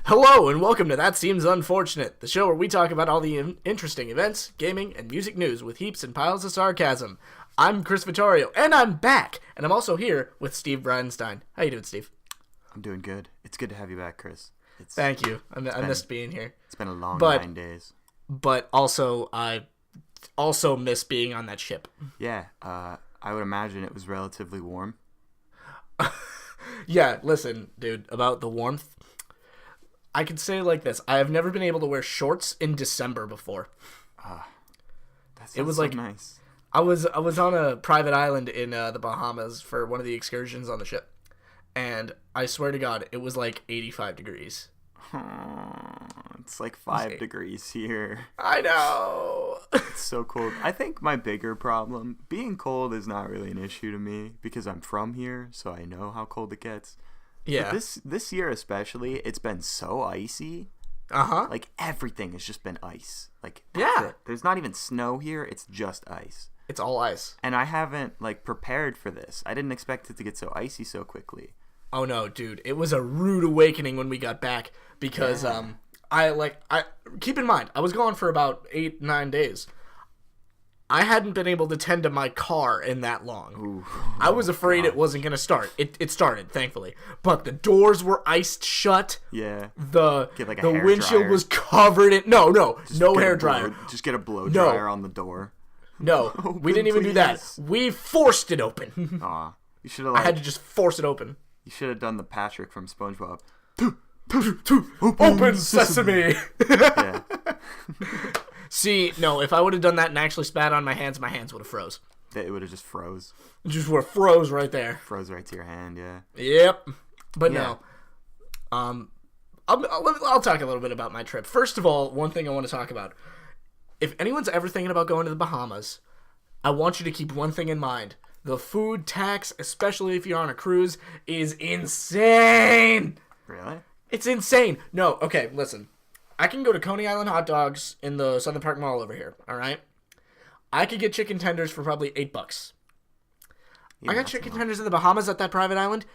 Hello and welcome to That Seems Unfortunate, the show where we talk about all the interesting events, gaming, and music news with heaps and piles of sarcasm. I'm Chris Vittorio, and I'm back, and I'm also here with Steve Bridenstine. How you doing, Steve? I'm doing good. It's good to have you back, Chris. Thank you. I missed being here. It's been a long 9 days. But also, I also miss being on that ship. Yeah, I would imagine it was relatively warm. Yeah, listen, dude, about the warmth. I could say it like this. I have never been able to wear shorts in December before. It was like nice. I was on a private island in the Bahamas for one of the excursions on the ship. And I swear to God, it was like 85 degrees. It's like 5 degrees here. I know. It's so cold. I think my bigger problem, being cold is not really an issue to me because I'm from here, so I know how cold it gets. Yeah. But this year especially, it's been so icy. Uh-huh. Like everything has just been ice. Like yeah. There's not even snow here, it's just ice. It's all ice. And I haven't prepared for this. I didn't expect it to get so icy so quickly. Oh no, dude. It was a rude awakening when we got back because I keep in mind, I was gone for about 8-9 days. I hadn't been able to tend to my car in that long. Ooh, I was afraid it wasn't going to start. It started, thankfully. But the doors were iced shut. Yeah. The windshield dryer. Was covered in... No hair dryer. Just get a blow dryer on the door. No, we didn't even do that. We forced it open. Aw. You should have I had to just force it open. You should have done the Patrick from SpongeBob. Open sesame. Yeah. See, no, if I would have done that and actually spat on my hands would have froze. It would have just froze. It just would have froze right there. Froze right to your hand, yeah. Yep. But no. I'll talk a little bit about my trip. First of all, one thing I want to talk about. If anyone's ever thinking about going to the Bahamas, I want you to keep one thing in mind. The food tax, especially if you're on a cruise, is insane. Really? It's insane. No, okay, listen. I can go to Coney Island Hot Dogs in the Southern Park Mall over here, all right? I could get chicken tenders for probably $8. Yeah, I got chicken tenders in the Bahamas at that private island.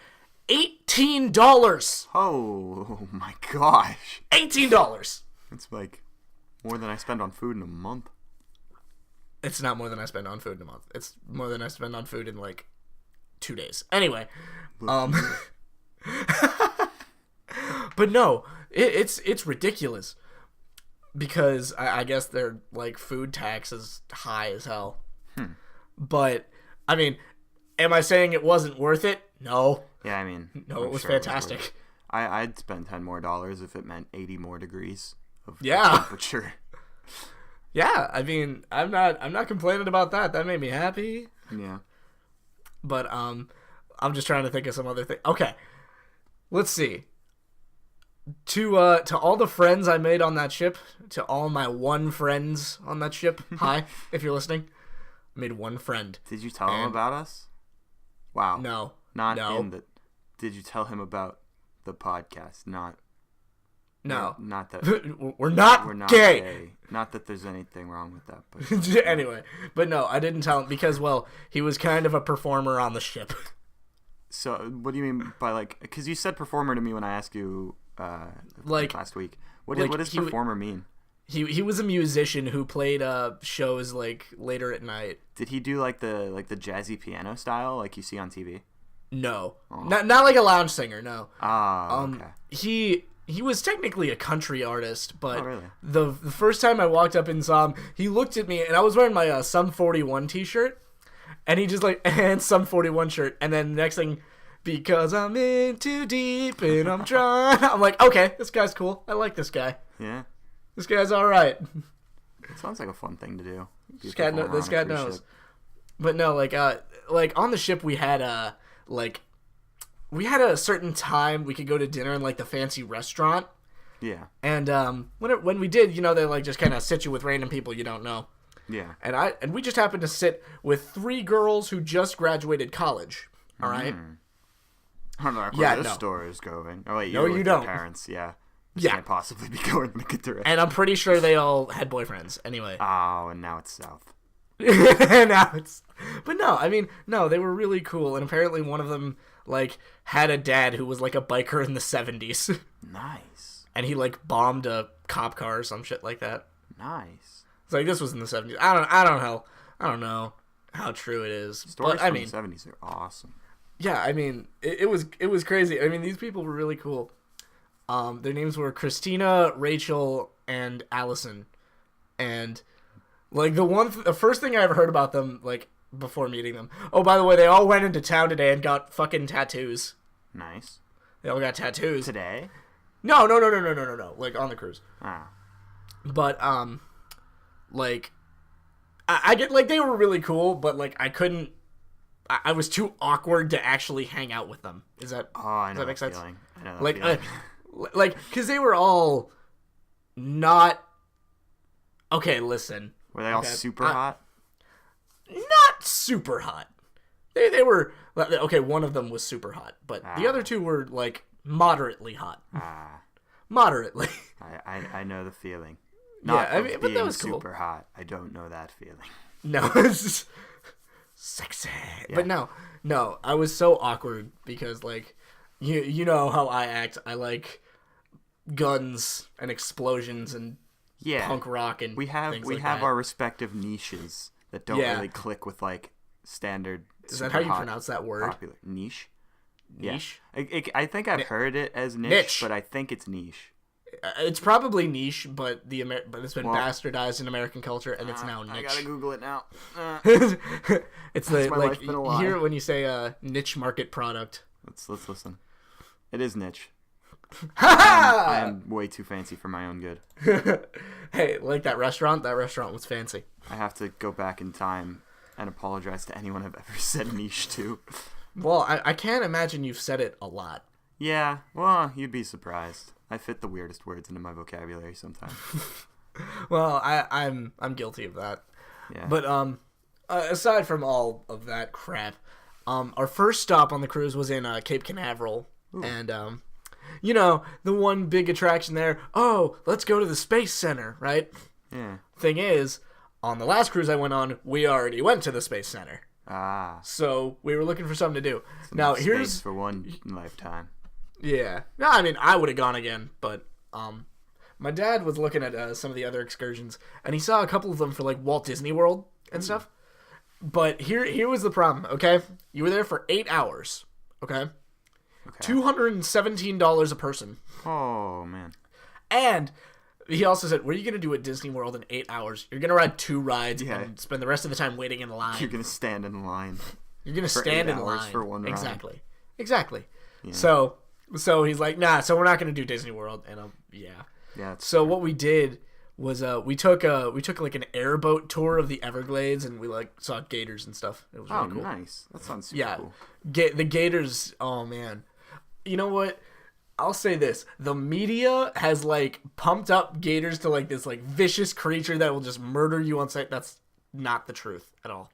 $18. Oh my gosh. $18. It's like more than I spend on food in a month. It's not more than I spend on food in a month. It's more than I spend on food in 2 days. Anyway, but no, it's ridiculous because I guess their food tax is high as hell. But I mean, am I saying it wasn't worth it? No. Yeah, I mean, no, it was fantastic. I'd spend $10 more if it meant 80 more degrees of temperature. Yeah, I mean, I'm not complaining about that. That made me happy. Yeah. But I'm just trying to think of some other thing. Okay. Let's see. To all the friends I made on that ship, to all my one friends on that ship, hi, if you're listening. I made one friend. Did you tell him about us? Wow. No. Did you tell him about the podcast? No. Not that we're not gay. Not that there's anything wrong with that. But anyway, but no, I didn't tell him because, well, he was kind of a performer on the ship. So, what do you mean by because you said performer to me when I asked you last week. What does performer mean? He was a musician who played shows later at night. Did he do the jazzy piano style like you see on TV? No. Oh. Not like a lounge singer, no. Okay. He was technically a country artist, but really? the first time I walked up and saw him, he looked at me, and I was wearing my Sum 41 t-shirt, and he just and Sum 41 shirt, and then the next thing, because I'm in too deep and I'm trying, I'm like, okay, this guy's cool. I like this guy. Yeah. This guy's all right. It sounds like a fun thing to do. This guy knows. Ship. But no, on the ship we had we had a certain time we could go to dinner in the fancy restaurant. Yeah. And when we did, they just kind of sit you with random people you don't know. Yeah. And we just happened to sit with 3 girls who just graduated college. All right. I don't know where this story is going. Oh wait, no, you don't. Your parents, yeah. This can't possibly be going in a good direction. And I'm pretty sure they all had boyfriends. Anyway. Oh, and now it's south. But no, I mean, no, they were really cool, and apparently one of them had a dad who was a biker in the 70s. Nice. and he like bombed a cop car or some shit like that. Nice. It's like this was in the 70s. I don't know how true it is. Stories but, from the 70s are awesome. Yeah, I mean, it was crazy. I mean, these people were really cool. Their names were Christina, Rachel, and Allison. And like the first thing I ever heard about them, like before meeting them. Oh, by the way, they all went into town today and got fucking tattoos. Nice. They all got tattoos today. No. Like on the cruise. Ah. But like I get like they were really cool, but like I couldn't. I was too awkward to actually hang out with them. Is that? Oh, I know. Does that make sense? Feeling. I know that like, feeling. Like, because they were all not. Okay, listen. Were they all super hot? Not super hot. They were okay. One of them was super hot, but the other two were like moderately hot. Moderately. I know the feeling. Not I mean, but that was super hot. I don't know that feeling. No, it's just sexy. Yeah. But no, I was so awkward because like you know how I act. I like guns and explosions and punk rock and we have our respective niches that don't really click with like standard. Is that how you pronounce that word? Popular niche. Niche. Yeah. I think I've heard it as niche, but I think it's niche. It's probably niche, but but it's been bastardized in American culture, and it's now niche. I gotta Google it now. It's the like you hear it when you say niche market product. Let's listen. It is niche. I am way too fancy for my own good. Hey, like that restaurant? That restaurant was fancy. I have to go back in time and apologize to anyone I've ever said niche to. Well, I can't imagine you've said it a lot. Yeah, well, you'd be surprised. I fit the weirdest words into my vocabulary sometimes. Well, I'm guilty of that. Yeah. But aside from all of that crap, our first stop on the cruise was in Cape Canaveral. Ooh. And you know, the one big attraction there. Oh, let's go to the Space Center, right? Yeah. Thing is, on the last cruise I went on, we already went to the Space Center. So we were looking for something to do. Now here's space for one lifetime. Yeah. No, I mean, I would have gone again, but my dad was looking at some of the other excursions, and he saw a couple of them for like Walt Disney World and stuff. But here was the problem. Okay, you were there for 8 hours. Okay. $217 a person. Oh man. And he also said, "What are you gonna do at Disney World in 8 hours? You're gonna ride 2 rides and spend the rest of the time waiting in line. You're gonna stand in line. You're gonna stand in line for one ride. Exactly. Yeah. So he's like, nah. So we're not gonna do Disney World, and Yeah. So what we did was we took like an airboat tour of the Everglades, and we like saw gators and stuff. It was really cool. Nice. That sounds super cool. The gators. Oh man. You know what? I'll say this. The media has like pumped up gators to like this like vicious creature that will just murder you on sight. That's not the truth at all.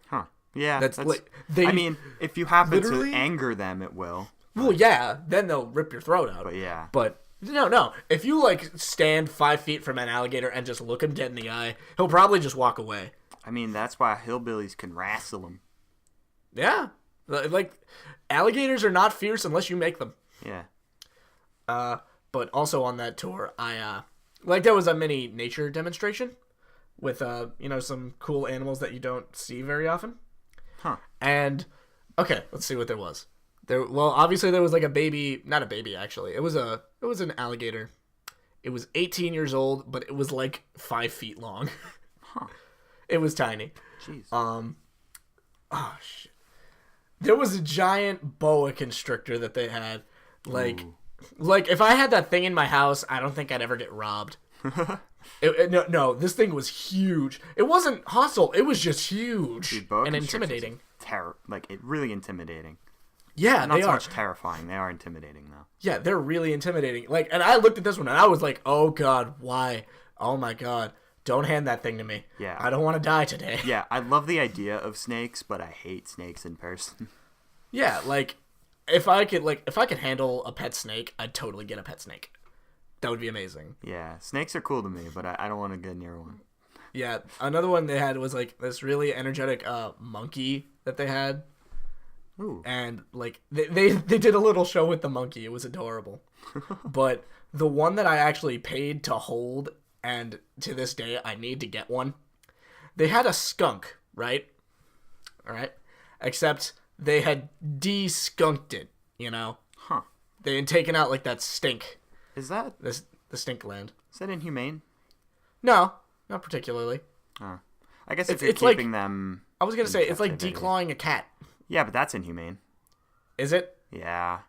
Huh. Yeah. That's like I mean, if you happen to anger them, it will. Well, yeah. Then they'll rip your throat out. But yeah. But no. If you like stand 5 feet from an alligator and just look him dead in the eye, he'll probably just walk away. I mean, that's why hillbillies can wrestle them. Yeah. Like, alligators are not fierce unless you make them. Yeah. But also on that tour, there was a mini nature demonstration with, some cool animals that you don't see very often. Huh. And, okay, let's see what there was. Obviously there was like a baby, not a baby actually. It was an alligator. It was 18 years old, but it was like 5 feet long. Huh. It was tiny. Jeez. Oh shit. There was a giant boa constrictor that they had. Like if I had that thing in my house, I don't think I'd ever get robbed. No, this thing was huge. It wasn't hostile. It was just huge. Dude, and intimidating. Really intimidating. Yeah, not so much terrifying. They are intimidating, though. Yeah, they're really intimidating. Like, and I looked at this one and I was like, "Oh God, why? Oh my God, don't hand that thing to me. Yeah, I don't want to die today." Yeah, I love the idea of snakes, but I hate snakes in person. Yeah, like if I could handle a pet snake, I'd totally get a pet snake. That would be amazing. Yeah, snakes are cool to me, but I don't want to get near one. Yeah, another one they had was like this really energetic monkey that they had. Ooh. And like they did a little show with the monkey. It was adorable. But the one that I actually paid to hold, and to this day I need to get one. They had a skunk, right? All right. Except they had de-skunked it, you know? Huh. They had taken out like that stink. Is that the stink gland? Is that inhumane? No, not particularly. Oh. I guess if you're keeping them. I was gonna say it's like declawing a cat. Yeah, but that's inhumane. Is it? Yeah.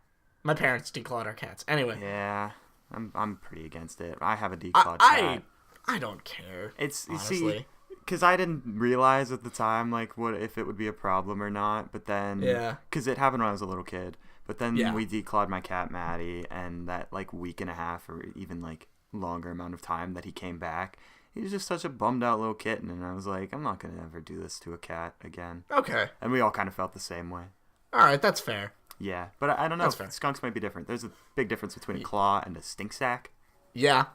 My parents declawed our cats. Anyway. Yeah, I'm pretty against it. I have a declawed cat. I don't care. It's honestly. See, because I didn't realize at the time like what if it would be a problem or not. But then because it happened when I was a little kid. But then we declawed my cat Maddie, and that like week and a half or even like longer amount of time that he came back, he was just such a bummed out little kitten, and I was like, I'm not gonna ever do this to a cat again. Okay. And we all kind of felt the same way. All right, that's fair. Yeah, but I don't know. Skunks might be different. There's a big difference between a claw and a stink sack. Yeah.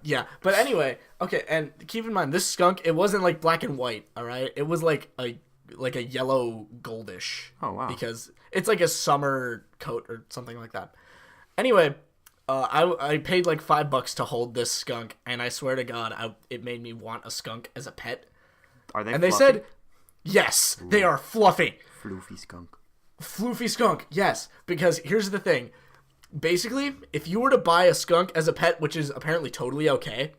Yeah. But anyway, okay, and keep in mind, this skunk, it wasn't like black and white, all right? It was like a yellow goldish. Oh, wow. Because it's like a summer coat or something like that. Anyway, I paid like $5 to hold this skunk, and I swear to God, it made me want a skunk as a pet. Are they? And fluffy? They said, yes, Ooh. They are fluffy. Floofy skunk. Floofy skunk, yes. Because here's the thing. Basically, if you were to buy a skunk as a pet, which is apparently totally okay,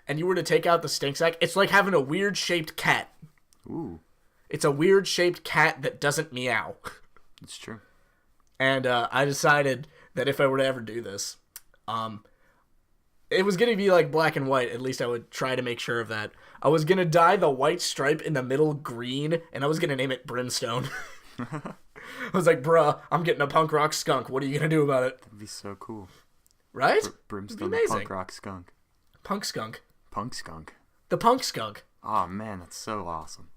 and you were to take out the stink sack, it's like having a weird shaped cat. Ooh. It's a weird shaped cat that doesn't meow. It's true. And I decided that if I were to ever do this, it was going to be like black and white. At least I would try to make sure of that. I was going to dye the white stripe in the middle green, and I was going to name it Brimstone. I was like, bruh, I'm getting a punk rock skunk. What are you going to do about it? That'd be so cool. Right? Brimstone, the punk rock skunk. Punk skunk. Punk skunk. The punk skunk. Oh, man, that's so awesome.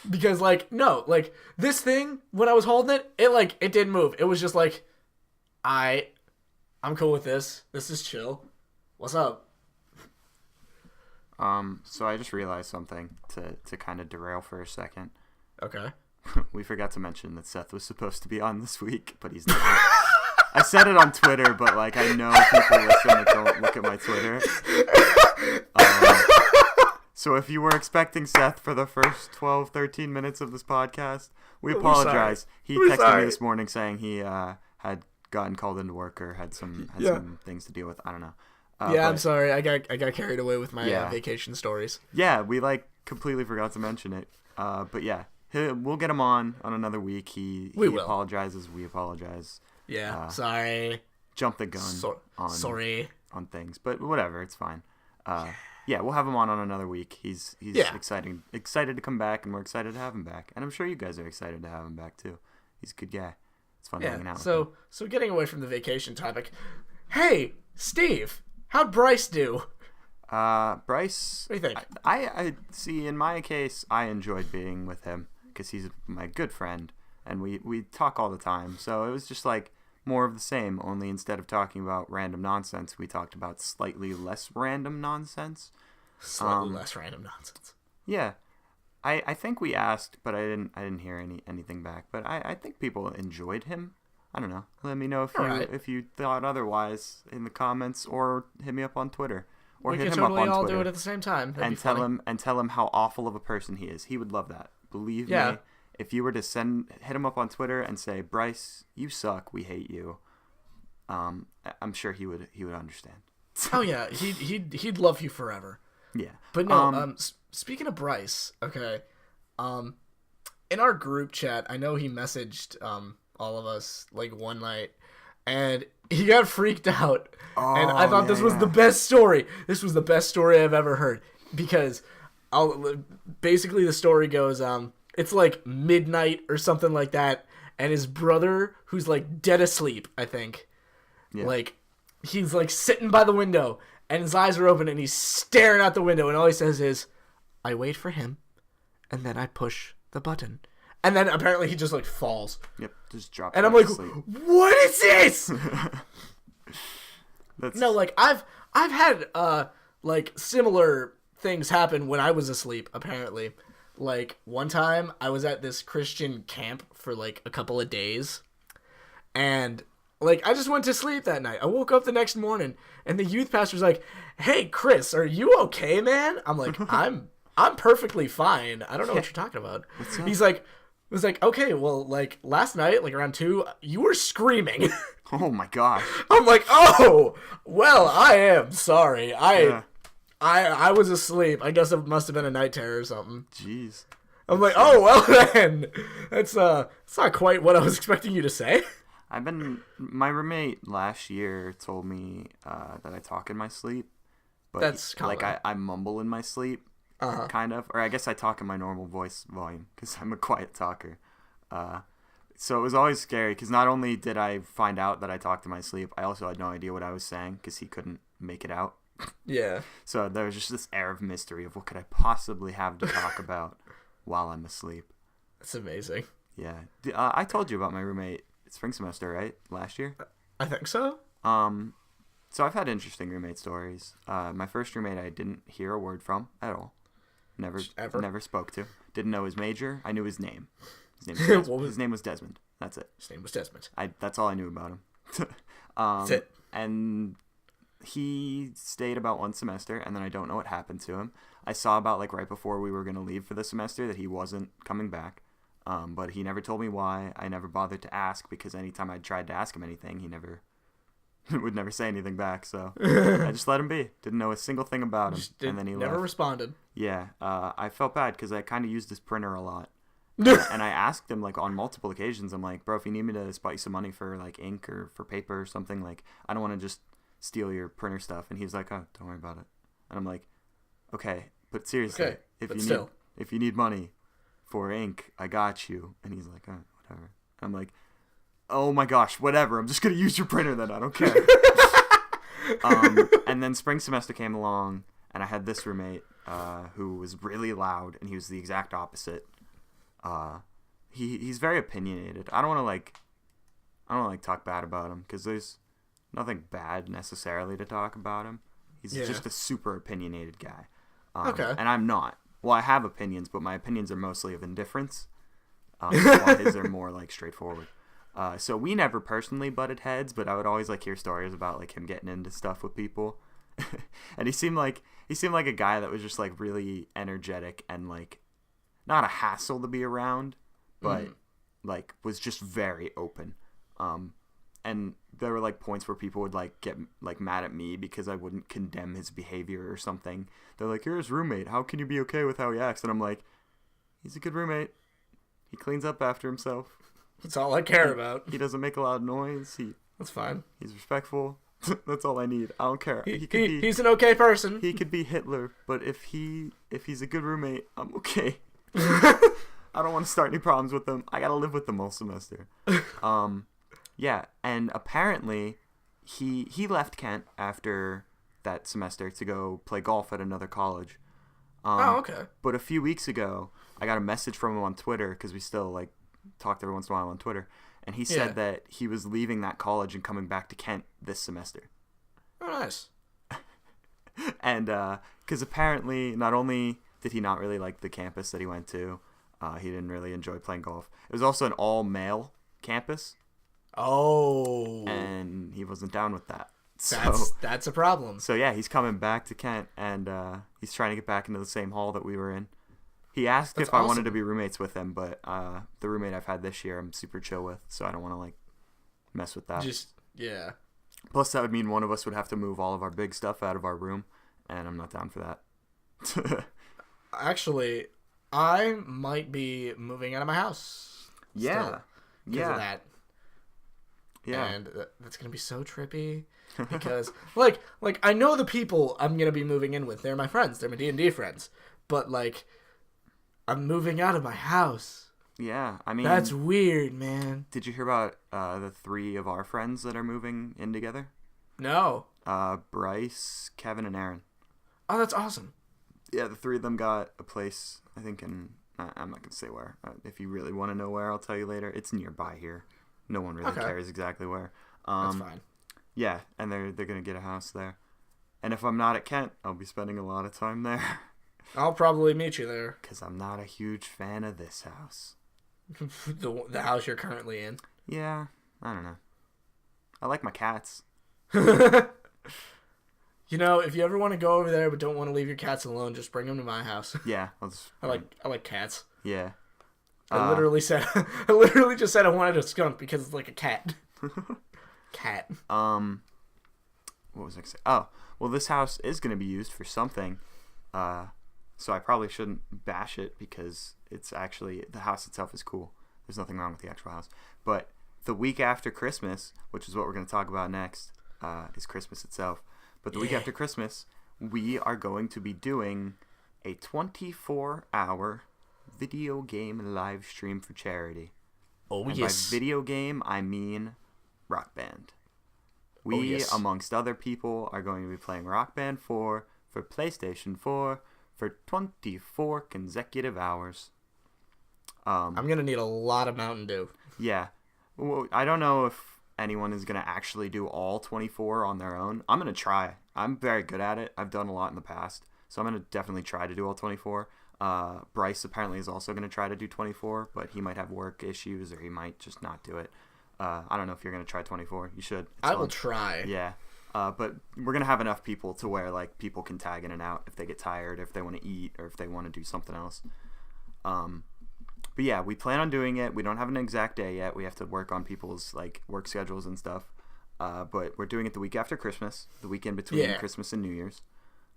Because, like, no, like, this thing, when I was holding it, it didn't move. It was just like, I'm cool with this. This is chill. What's up? So I just realized something to kind of derail for a second. Okay. We forgot to mention that Seth was supposed to be on this week, but he's not. I said it on Twitter, but like I know people listen that don't look at my Twitter. So if you were expecting Seth for the first 12, 13 minutes of this podcast, we apologize. He texted me this morning saying he had gotten called into work or had some things to deal with. I don't know. I'm sorry. I got carried away with my vacation stories. Yeah, we like completely forgot to mention it. But yeah. We'll get him on another week. He apologizes. We apologize. Yeah, sorry. Jump the gun on things, but whatever. It's fine. Yeah, we'll have him on another week. He's excited to come back, and we're excited to have him back. And I'm sure you guys are excited to have him back too. He's a good guy. It's fun hanging out. So getting away from the vacation topic. Hey, Steve, how'd Bryce do? Bryce. What do you think? I see. In my case, I enjoyed being with him because he's my good friend, and we talk all the time. So it was just like more of the same. Only instead of talking about random nonsense, we talked about slightly less random nonsense. Slightly less random nonsense. Yeah, I think we asked, but I didn't hear anything back. But I think people enjoyed him. I don't know. Let me know if you thought otherwise in the comments, or hit me up on Twitter. Or we hit can him totally up on all Twitter do it at the same time. That'd and tell him how awful of a person he is. He would love that. Believe me. If you were to hit him up on Twitter and say, Bryce, you suck. We hate you. I'm sure he would understand. Oh yeah, he'd love you forever. Yeah. But no. Speaking of Bryce, okay. In our group chat, I know he messaged all of us like one night, and he got freaked out. And I thought this was the best story. This was the best story I've ever heard, because basically the story goes, it's like midnight or something like that, and his brother, who's like dead asleep, I think, like he's like sitting by the window, and his eyes are open, and he's staring out the window, and all he says is, I wait for him, and then I push the button. And then apparently he just like falls. Yep, just drops. And I'm like, what is this? No, like I've had like similar things happen when I was asleep. Apparently, Like, one time I was at this Christian camp for, like, a couple of days. And, like, I just went to sleep that night. I woke up the next morning, and the youth pastor's like, "Hey, Chris, are you okay, man?" I'm like, I'm perfectly fine. I don't know what you're talking about. He's like, was like, "Okay, well, like, last night, like, around 2, you were screaming." Oh, my gosh. I'm like, "Oh, well, I am sorry. I was asleep. I guess it must have been a night terror or something." Jeez. I'm like, "Oh, well then. It's not quite what I was expecting you to say." My roommate last year told me that I talk in my sleep. But that's common. Like, I mumble in my sleep, kind of. Or I guess I talk in my normal voice volume because I'm a quiet talker. So it was always scary because not only did I find out that I talked in my sleep, I also had no idea what I was saying because he couldn't make it out. Yeah. So there was just this air of mystery of what could I possibly have to talk about while I'm asleep. That's amazing. Yeah. I told you about my roommate spring semester, right? Last year? I think so. So I've had interesting roommate stories. My first roommate I didn't hear a word from at all. Never spoke to. Didn't know his major. I knew his name. His name was Desmond. That's it. His name was Desmond. That's all I knew about him. That's it. And he stayed about one semester, and then I don't know what happened to him. I saw about, like, right before we were going to leave for the semester that he wasn't coming back. But he never told me why. I never bothered to ask because anytime I tried to ask him anything, he would never say anything back. So I just let him be. Didn't know a single thing about him. And then he never left. Responded. Yeah. I felt bad because I kind of used his printer a lot. And I asked him, like, on multiple occasions, I'm like, "Bro, if you need me to spot you some money for, like, ink or for paper or something, like, I don't want to just steal your printer stuff." And he's like, "Oh, don't worry about it." And I'm like, "Okay, but seriously, if you need money for ink, I got you." And he's like, "Oh, whatever." And I'm like, "Oh my gosh, whatever. I'm just gonna use your printer then. I don't care." And then spring semester came along, and I had this roommate who was really loud, and he was the exact opposite. He's very opinionated. I don't want to talk bad about him because there's nothing bad necessarily to talk about him. He's just a super opinionated guy. Okay. And I'm not. Well, I have opinions, but my opinions are mostly of indifference. While his are more, like, straightforward. So we never personally butted heads, but I would always, like, hear stories about, like, him getting into stuff with people. And he seemed like a guy that was just, like, really energetic and, like, not a hassle to be around, but like was just very open. And there were, like, points where people would, like, get, like, mad at me because I wouldn't condemn his behavior or something. They're like, "You're his roommate. How can you be okay with how he acts?" And I'm like, he's a good roommate. He cleans up after himself. That's all I care about. He doesn't make a lot of noise. That's fine. He's respectful. That's all I need. I don't care. He's an okay person. He could be Hitler, but if he's a good roommate, I'm okay. I don't want to start any problems with them. I gotta live with them all semester. Yeah, and apparently he left Kent after that semester to go play golf at another college. Okay. But a few weeks ago, I got a message from him on Twitter because we still, like, talked every once in a while on Twitter, and he said that he was leaving that college and coming back to Kent this semester. Oh, nice. And because apparently not only did he not really like the campus that he went to, he didn't really enjoy playing golf. It was also an all-male campus. Oh. And he wasn't down with that. That's a problem. So yeah, he's coming back to Kent, and he's trying to get back into the same hall that we were in. He asked if I wanted to be roommates with him, but the roommate I've had this year I'm super chill with, so I don't want to, like, mess with that. Yeah. Plus, that would mean one of us would have to move all of our big stuff out of our room, and I'm not down for that. Actually, I might be moving out of my house. Yeah. Because of that. Yeah. And that's going to be so trippy. Because, like, I know the people I'm going to be moving in with. They're my friends. They're my D&D friends. But, like, I'm moving out of my house. Yeah, I mean... That's weird, man. Did you hear about the 3 of our friends that are moving in together? No. Bryce, Kevin, and Aaron. Oh, that's awesome. Yeah, the 3 of them got a place, I think, in... I'm not going to say where. If you really want to know where, I'll tell you later. It's nearby here. No one really cares exactly where. That's fine. Yeah, and they're going to get a house there. And if I'm not at Kent, I'll be spending a lot of time there. I'll probably meet you there. Because I'm not a huge fan of this house. the house you're currently in? Yeah, I don't know. I like my cats. You know, if you ever want to go over there but don't want to leave your cats alone, just bring them to my house. Yeah. I like cats. Yeah. I literally just said I wanted a skunk because it's like a cat. Cat. What was I gonna say? Oh, well, this house is gonna be used for something. So I probably shouldn't bash it because it's actually, the house itself is cool. There's nothing wrong with the actual house. But the week after Christmas, which is what we're gonna talk about next, is Christmas itself. But the week after Christmas, we are going to be doing a 24-hour video game live stream for charity. Oh, and yes. By video game, I mean Rock Band. We, amongst other people, are going to be playing Rock Band 4 for PlayStation 4 for 24 consecutive hours. I'm going to need a lot of Mountain Dew. Yeah. Well, I don't know if anyone is going to actually do all 24 on their own. I'm going to try. I'm very good at it. I've done a lot in the past. So I'm going to definitely try to do all 24. Bryce apparently is also going to try to do 24, but he might have work issues or he might just not do it. I don't know if you're going to try 24. You should. I will try. Yeah. But we're going to have enough people to where like people can tag in and out if they get tired, if they want to eat, or if they want to do something else. But yeah, we plan on doing it. We don't have an exact day yet. We have to work on people's like work schedules and stuff. But we're doing it the week after Christmas, the weekend between Christmas and New Year's.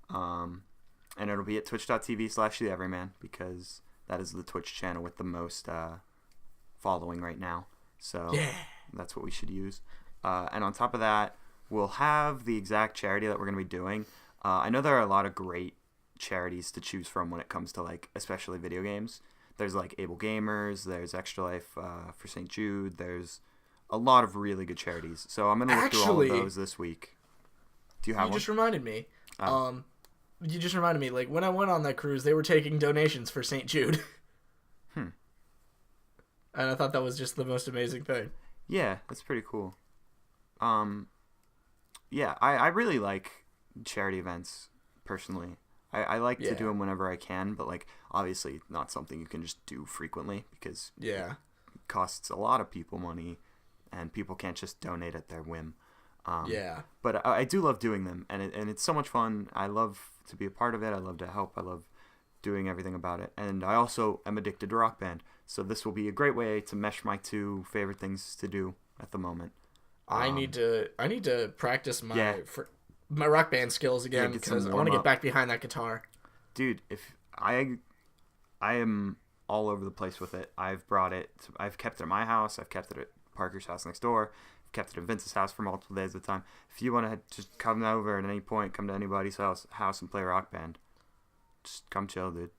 And it'll be at twitch.tv/theeveryman because that is the Twitch channel with the most following right now. So that's what we should use. And on top of that, we'll have the exact charity that we're going to be doing. I know there are a lot of great charities to choose from when it comes to like especially video games. There's like Able Gamers, there's Extra Life for St. Jude, there's a lot of really good charities. So I'm going to look through all of those this week. Do you have one? You just reminded me. You just reminded me, like, when I went on that cruise, they were taking donations for St. Jude. And I thought that was just the most amazing thing. Yeah, that's pretty cool. Yeah, I really like charity events, personally. I like to do them whenever I can, but, like, obviously not something you can just do frequently because it costs a lot of people money, and people can't just donate at their whim. But I do love doing them, and it's so much fun. I love to be a part of it. I love to help. I love doing everything about it. And I also am addicted to Rock Band, so this will be a great way to mesh my two favorite things to do at the moment. I need to practice my Rock Band skills again because I want to get back behind that guitar. Dude, if I am all over the place with it. I've brought it. I've kept it at my house. I've kept it at Parker's house next door. I've kept it at Vince's house for multiple days at a time. If you want to just come over at any point, come to anybody's house and play Rock Band. Just come chill, dude.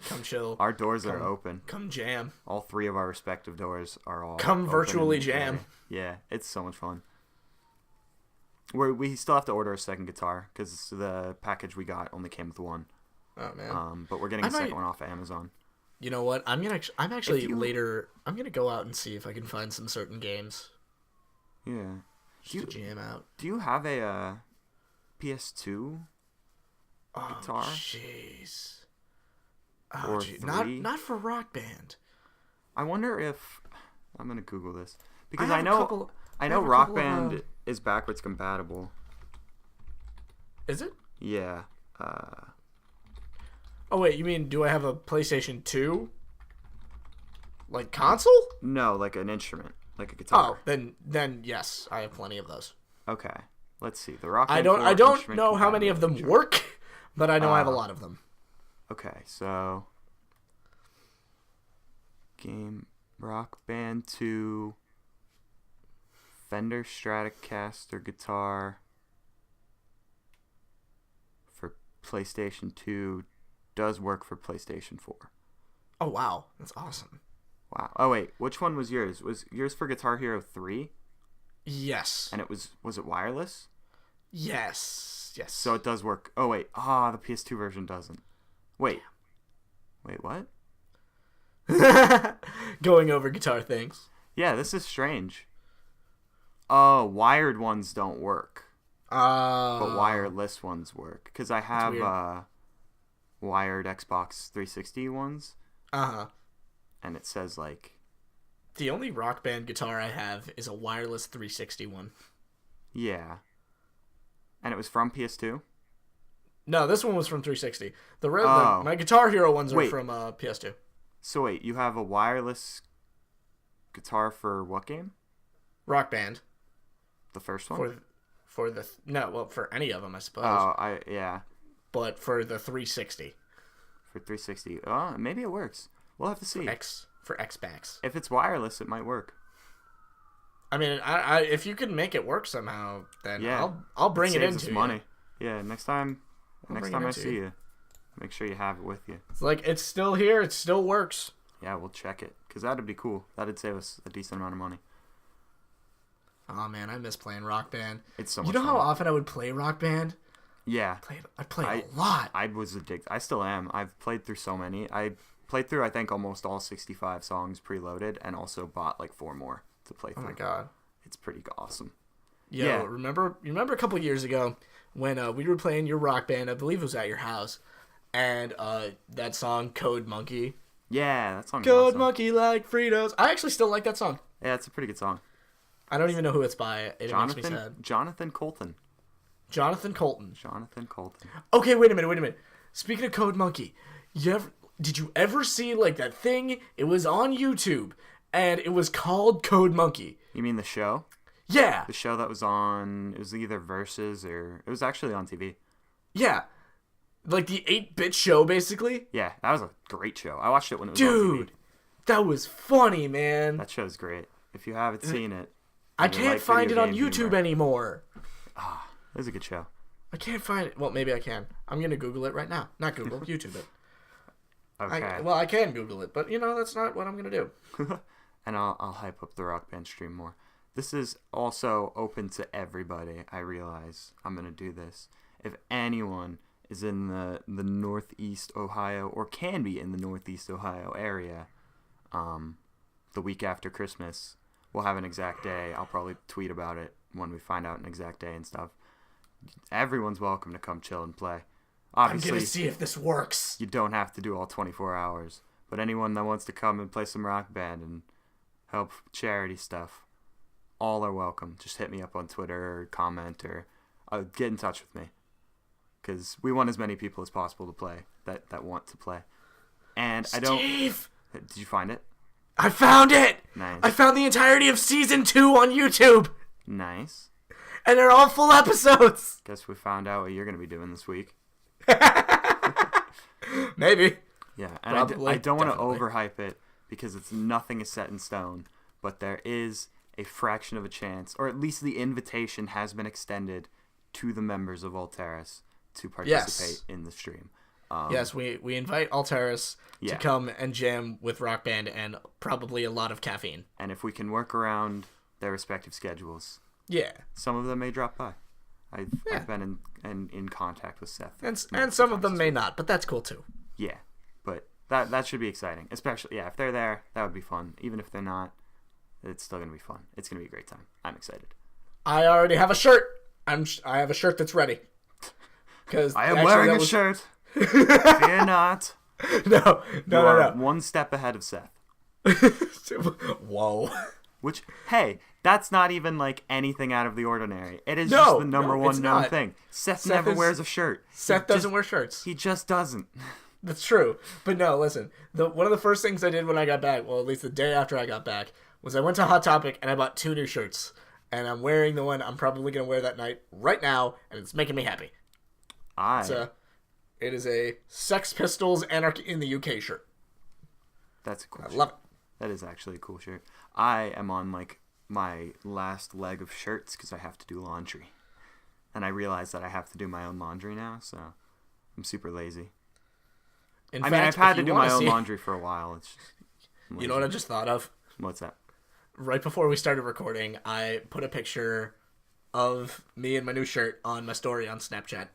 Come chill. Our doors are open. Come jam. All three of our respective doors are all come virtually jam. Yeah, it's so much fun. We still have to order a second guitar because the package we got only came with one. Oh man. But we're getting a second one off of Amazon. You know what? I'm gonna go out and see if I can find some certain games. Yeah. Just to jam out. Do you have a PS2 guitar? Jeez. Oh, geez. Not for Rock Band. I wonder if I'm gonna Google this because I know Rock Band is backwards compatible. Is it? Yeah. Oh wait, you mean do I have a PlayStation 2? Like console? No, like an instrument, like a guitar. Oh, then yes, I have plenty of those. Okay, let's see. The Rock Band. I don't know how many of them work, but I know I have a lot of them. Okay, so game Rock Band 2, Fender Stratocaster guitar for PlayStation 2 does work for PlayStation 4. Oh wow, that's awesome. Wow. Oh wait, which one was yours? Was yours for Guitar Hero 3? Yes. And was it wireless? Yes. So it does work. Oh wait, the PS2 version doesn't. Wait, what? Going over guitar things. Yeah, this is strange. Oh, wired ones don't work. But wireless ones work. Because I have wired Xbox 360 ones. Uh-huh. And it says, like... The only Rock Band guitar I have is a wireless 360 one. Yeah. And it was from PS2? No, this one was from 360. My Guitar Hero ones are from PS2. So wait, you have a wireless guitar for what game? Rock Band. The first one? For any of them, I suppose. Oh, yeah. But for the 360. For 360. Oh, maybe it works. We'll have to see. For Xbox. If it's wireless, it might work. I mean, if you can make it work somehow, then I'll bring it into money. Yeah, next time I see you, make sure you have it with you. It's like, it's still here. It still works. Yeah, we'll check it. Because that'd be cool. That'd save us a decent amount of money. Oh, man, I miss playing Rock Band. It's so much fun. You know how fun. often I would play Rock Band? Yeah. I played a lot. I was addicted. I still am. I've played through so many. I played through, I think, almost all 65 songs preloaded, and also bought like 4 more to play through. Oh, my God. It's pretty awesome. Yeah. Remember a couple years ago when we were playing your Rock Band? I believe it was at your house. And that song, Code Monkey. Yeah, that song is Code awesome. Monkey like Fritos. I actually still like that song. Yeah, it's a pretty good song. I don't even know who it's by. It makes me sad. Jonathan Coulton. Jonathan Coulton. Okay, wait a minute. Speaking of Code Monkey, did you ever see like that thing? It was on YouTube, and it was called Code Monkey. You mean the show? Yeah. The show that was on, it was either Versus or... It was actually on TV. Yeah. Like the 8-bit show, basically? Yeah, that was a great show. I watched it when it was on TV. Dude, that was funny, man. That show's great. If you haven't seen it... I can't find it on YouTube anymore. It was a good show. I can't find it. Well, maybe I can. I'm going to Google it right now. Not Google, YouTube it. Okay. I can Google it, but, that's not what I'm going to do. And I'll hype up the Rock Band stream more. This is also open to everybody. I realize I'm going to do this. If anyone is in the Northeast Ohio, or can be in the Northeast Ohio area, the week after Christmas, we'll have an exact day. I'll probably tweet about it when we find out an exact day and stuff. Everyone's welcome to come chill and play. Obviously, I'm going to see if this works. You don't have to do all 24 hours. But anyone that wants to come and play some Rock Band and help charity stuff, all are welcome. Just hit me up on Twitter or comment or get in touch with me. Because we want as many people as possible to play that want to play. And Steve! Did you find it? I found it! Nice. I found the entirety of Season 2 on YouTube! Nice. And they're all full episodes! Guess we found out what you're going to be doing this week. Maybe. Yeah, and I don't want to overhype it because nothing is set in stone, but there is a fraction of a chance, or at least the invitation has been extended to the members of Alteris to participate in the stream. Yes, we invite Alteris to come and jam with Rock Band and probably a lot of caffeine. And if we can work around their respective schedules, some of them may drop by. I've been in contact with Seth. And some of them may not, but that's cool too. Yeah, but that should be exciting. Especially, if they're there, that would be fun. Even if they're not, it's still going to be fun. It's going to be a great time. I'm excited. I already have a shirt. I have a shirt that's ready. I am wearing a shirt. Fear not. No. One step ahead of Seth. Whoa. Which, hey, that's not even like anything out of the ordinary. It is just the number one known thing. Seth never wears a shirt. Seth doesn't wear shirts. He just doesn't. That's true. But no, listen. One of the first things I did when I got back, well, at least the day after I got back, was I went to Hot Topic and I bought 2 new shirts. And I'm wearing the one I'm probably going to wear that night right now, and it's making me happy. It is a Sex Pistols Anarchy in the UK shirt. That's a cool shirt. I love it. That is actually a cool shirt. I am on like my last leg of shirts because I have to do laundry. And I realize that I have to do my own laundry now, so I'm super lazy. I've had to do my own laundry for a while. It's just you know what I just thought of? What's that? Right before we started recording, I put a picture of me and my new shirt on my story on Snapchat.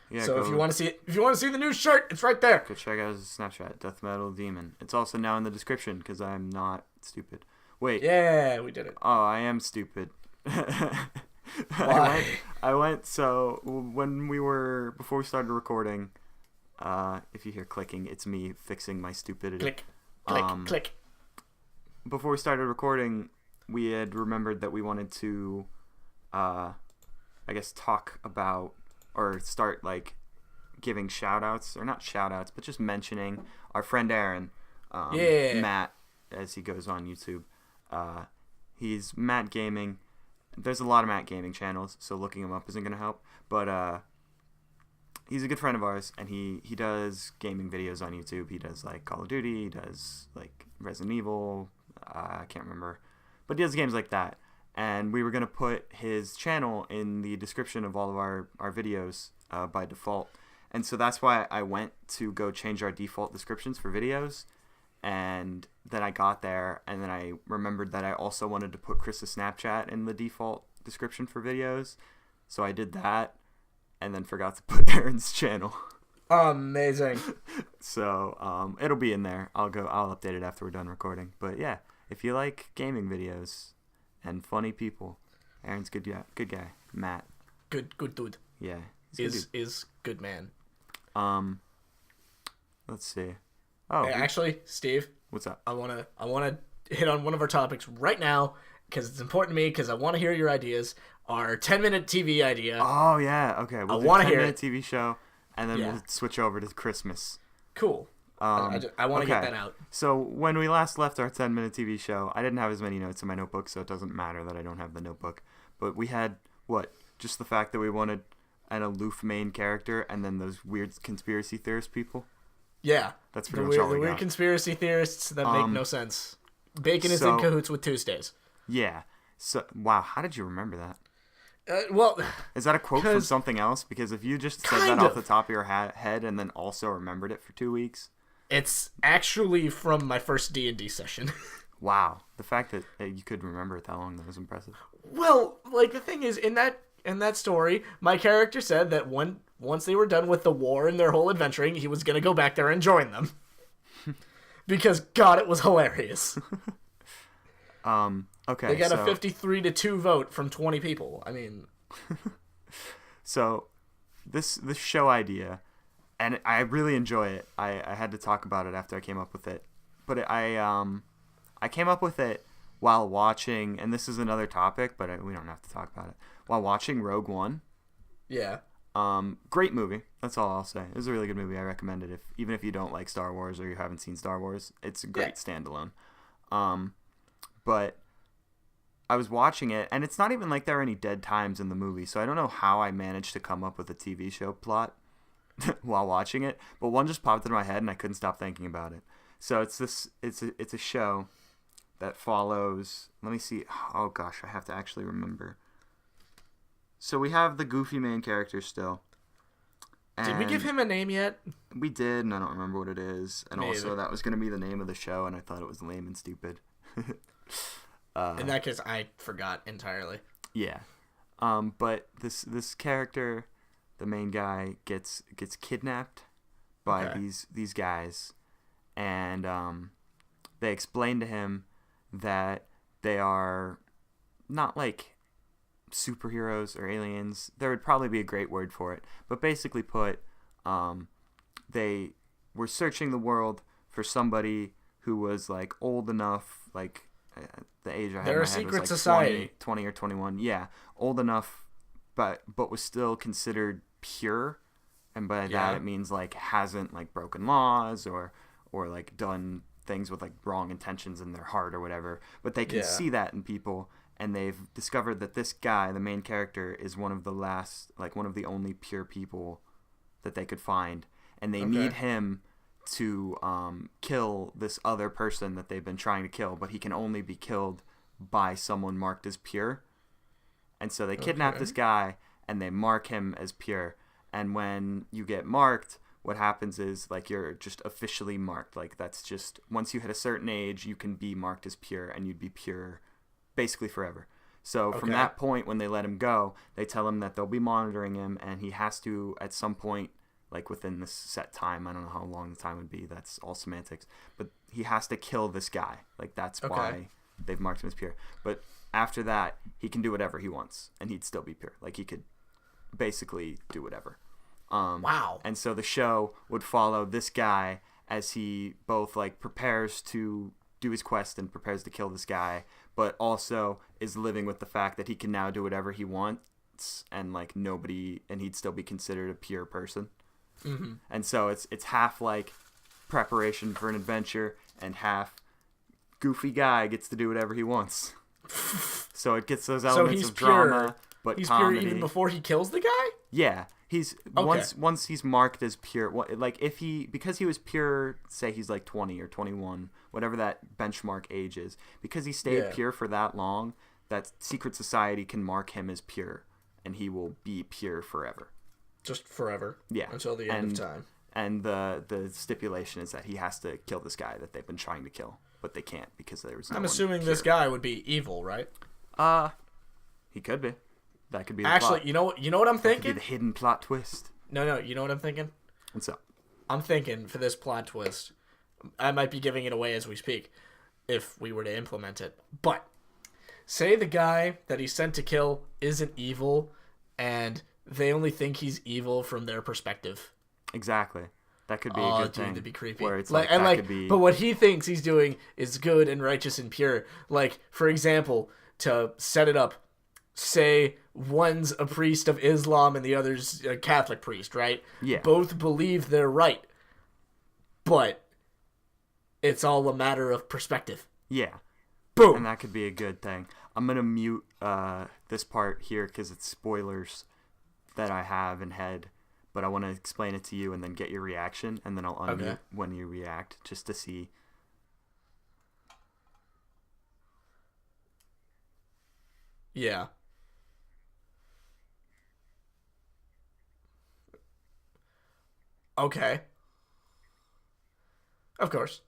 Yeah, so if you want to see the new shirt, it's right there. Go check out his Snapchat, Death Metal Demon. It's also now in the description because I'm not stupid. Wait. Yeah, we did it. Oh, I am stupid. Why? I went. So before we started recording, If you hear clicking, it's me fixing my stupidity. Click. Before we started recording, we had remembered that we wanted to, talk about or start giving shout outs, or not shout outs, but just mentioning our friend Aaron, Matt, as he goes on YouTube. He's Matt Gaming. There's a lot of Matt Gaming channels, so looking him up isn't going to help. But he's a good friend of ours, and he does gaming videos on YouTube. He does Call of Duty, he does Resident Evil, I can't remember. But he does games like that. And we were going to put his channel in the description of all of our videos by default. And so that's why I went to go change our default descriptions for videos. And then I got there, and then I remembered that I also wanted to put Chris's Snapchat in the default description for videos. So I did that, and then forgot to put Aaron's channel. Amazing. So it'll be in there. I'll update it after we're done recording. But yeah, if you like gaming videos and funny people, Aaron's good guy. Matt. Good dude. Yeah. Is good man. Let's see. Oh, hey, actually, Steve. What's up? I wanna hit on one of our topics right now because it's important to me because I want to hear your ideas. Our 10-minute TV idea. Oh yeah, okay. We'll do a 10-minute TV show, and then we'll switch over to Christmas. Cool. I want to get that out. So when we last left our 10-minute TV show, I didn't have as many notes in my notebook, so it doesn't matter that I don't have the notebook. But we had just the fact that we wanted an aloof main character, and then those weird conspiracy theorist people. Yeah, that's pretty much all we got. The weird conspiracy theorists that make no sense. Bacon is in cahoots with Tuesdays. Yeah. So wow, how did you remember that? Well, is that a quote from something else? Because if you just said that off the top of your head and then also remembered it for 2 weeks, it's actually from my first D&D session. Wow, the fact that you could remember it that long, that was impressive. Well, the thing is, in that story, my character said that once they were done with the war and their whole adventuring, he was gonna go back there and join them. Because God, it was hilarious. Okay. They got a 53-2 vote from 20 people. I mean, so this show idea, and I really enjoy it. I had to talk about it after I came up with it, but I came up with it while watching, and this is another topic, but we don't have to talk about it. While watching Rogue One. Yeah. Great movie. That's all I'll say. It was a really good movie. I recommend it even if you don't like Star Wars or you haven't seen Star Wars. It's a great standalone. But I was watching it, and it's not even like there are any dead times in the movie, so I don't know how I managed to come up with a TV show plot while watching it, but one just popped into my head, and I couldn't stop thinking about it. So it's a show that follows. Let me see. Oh gosh, I have to actually remember. So we have the goofy main character still. Did we give him a name yet? We did, and I don't remember what it is. And also, that was going to be the name of the show, and I thought it was lame and stupid. In that case, I forgot entirely. Yeah. But this character, the main guy, gets kidnapped by these guys, and they explain to him that they are not superheroes or aliens. There would probably be a great word for it, but basically put, they were searching the world for somebody who was old enough, the age I had in my head was society. 20 or 21. Yeah, old enough, but was still considered pure, and by that it means hasn't broken laws or done things with wrong intentions in their heart or whatever. But they can see that in people. And they've discovered that this guy, the main character, is one of the last, one of the only pure people that they could find. And they need him to kill this other person that they've been trying to kill, but he can only be killed by someone marked as pure. And so they kidnap this guy, and they mark him as pure. And when you get marked, what happens is, you're just officially marked. That's just, once you hit a certain age, you can be marked as pure, and you'd be pure basically forever. So from that point, when they let him go, they tell him that they'll be monitoring him, and he has to, at some point, within this set time, I don't know how long the time would be, that's all semantics, but he has to kill this guy. That's why they've marked him as pure. But after that, he can do whatever he wants, and he'd still be pure. He could basically do whatever. Wow. And so the show would follow this guy as he both like prepares to do his quest and prepares to kill this guy, but also is living with the fact that he can now do whatever he wants and like nobody, and he'd still be considered a pure person. Mm-hmm. And so it's half like preparation for an adventure and half goofy guy gets to do whatever he wants. So it gets those elements of drama, but he's comedy. Pure even before he kills the guy? Yeah. He's once he's marked as pure, like if because he was pure, say he's like 20 or 21, whatever that benchmark age is, because he stayed pure for that long, that secret society can mark him as pure, and he will be pure forever. Just forever. Yeah. Until the end of time. And the stipulation is that he has to kill this guy that they've been trying to kill, but they can't because there was no. I'm assuming this guy would be evil, right? He could be. That could be the actually plot. You know what I'm thinking? That could be the hidden plot twist. No, you know what I'm thinking? What's up? I'm thinking for this plot twist, I might be giving it away as we speak, if we were to implement it. But say the guy that he's sent to kill isn't evil, and they only think he's evil from their perspective. Exactly. That could be a good thing. That'd be creepy. Where it's but what he thinks he's doing is good and righteous and pure. Like, for example, to set it up, say one's a priest of Islam and the other's a Catholic priest, right? Yeah. Both believe they're right, but it's all a matter of perspective. Yeah. Boom. And that could be a good thing. I'm going to mute this part here because it's spoilers that I have in head, but I want to explain it to you and then get your reaction, and then I'll unmute when you react just to see. Yeah. Okay. Of course.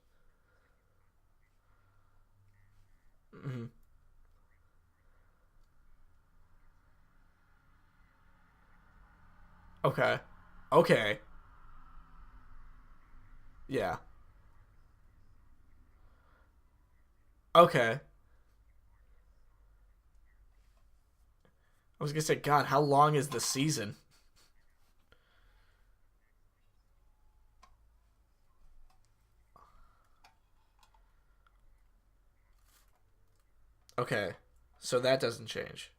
Mm-hmm. Okay. Okay. Yeah. Okay. I was gonna say, God, how long is the season? Okay. So that doesn't change.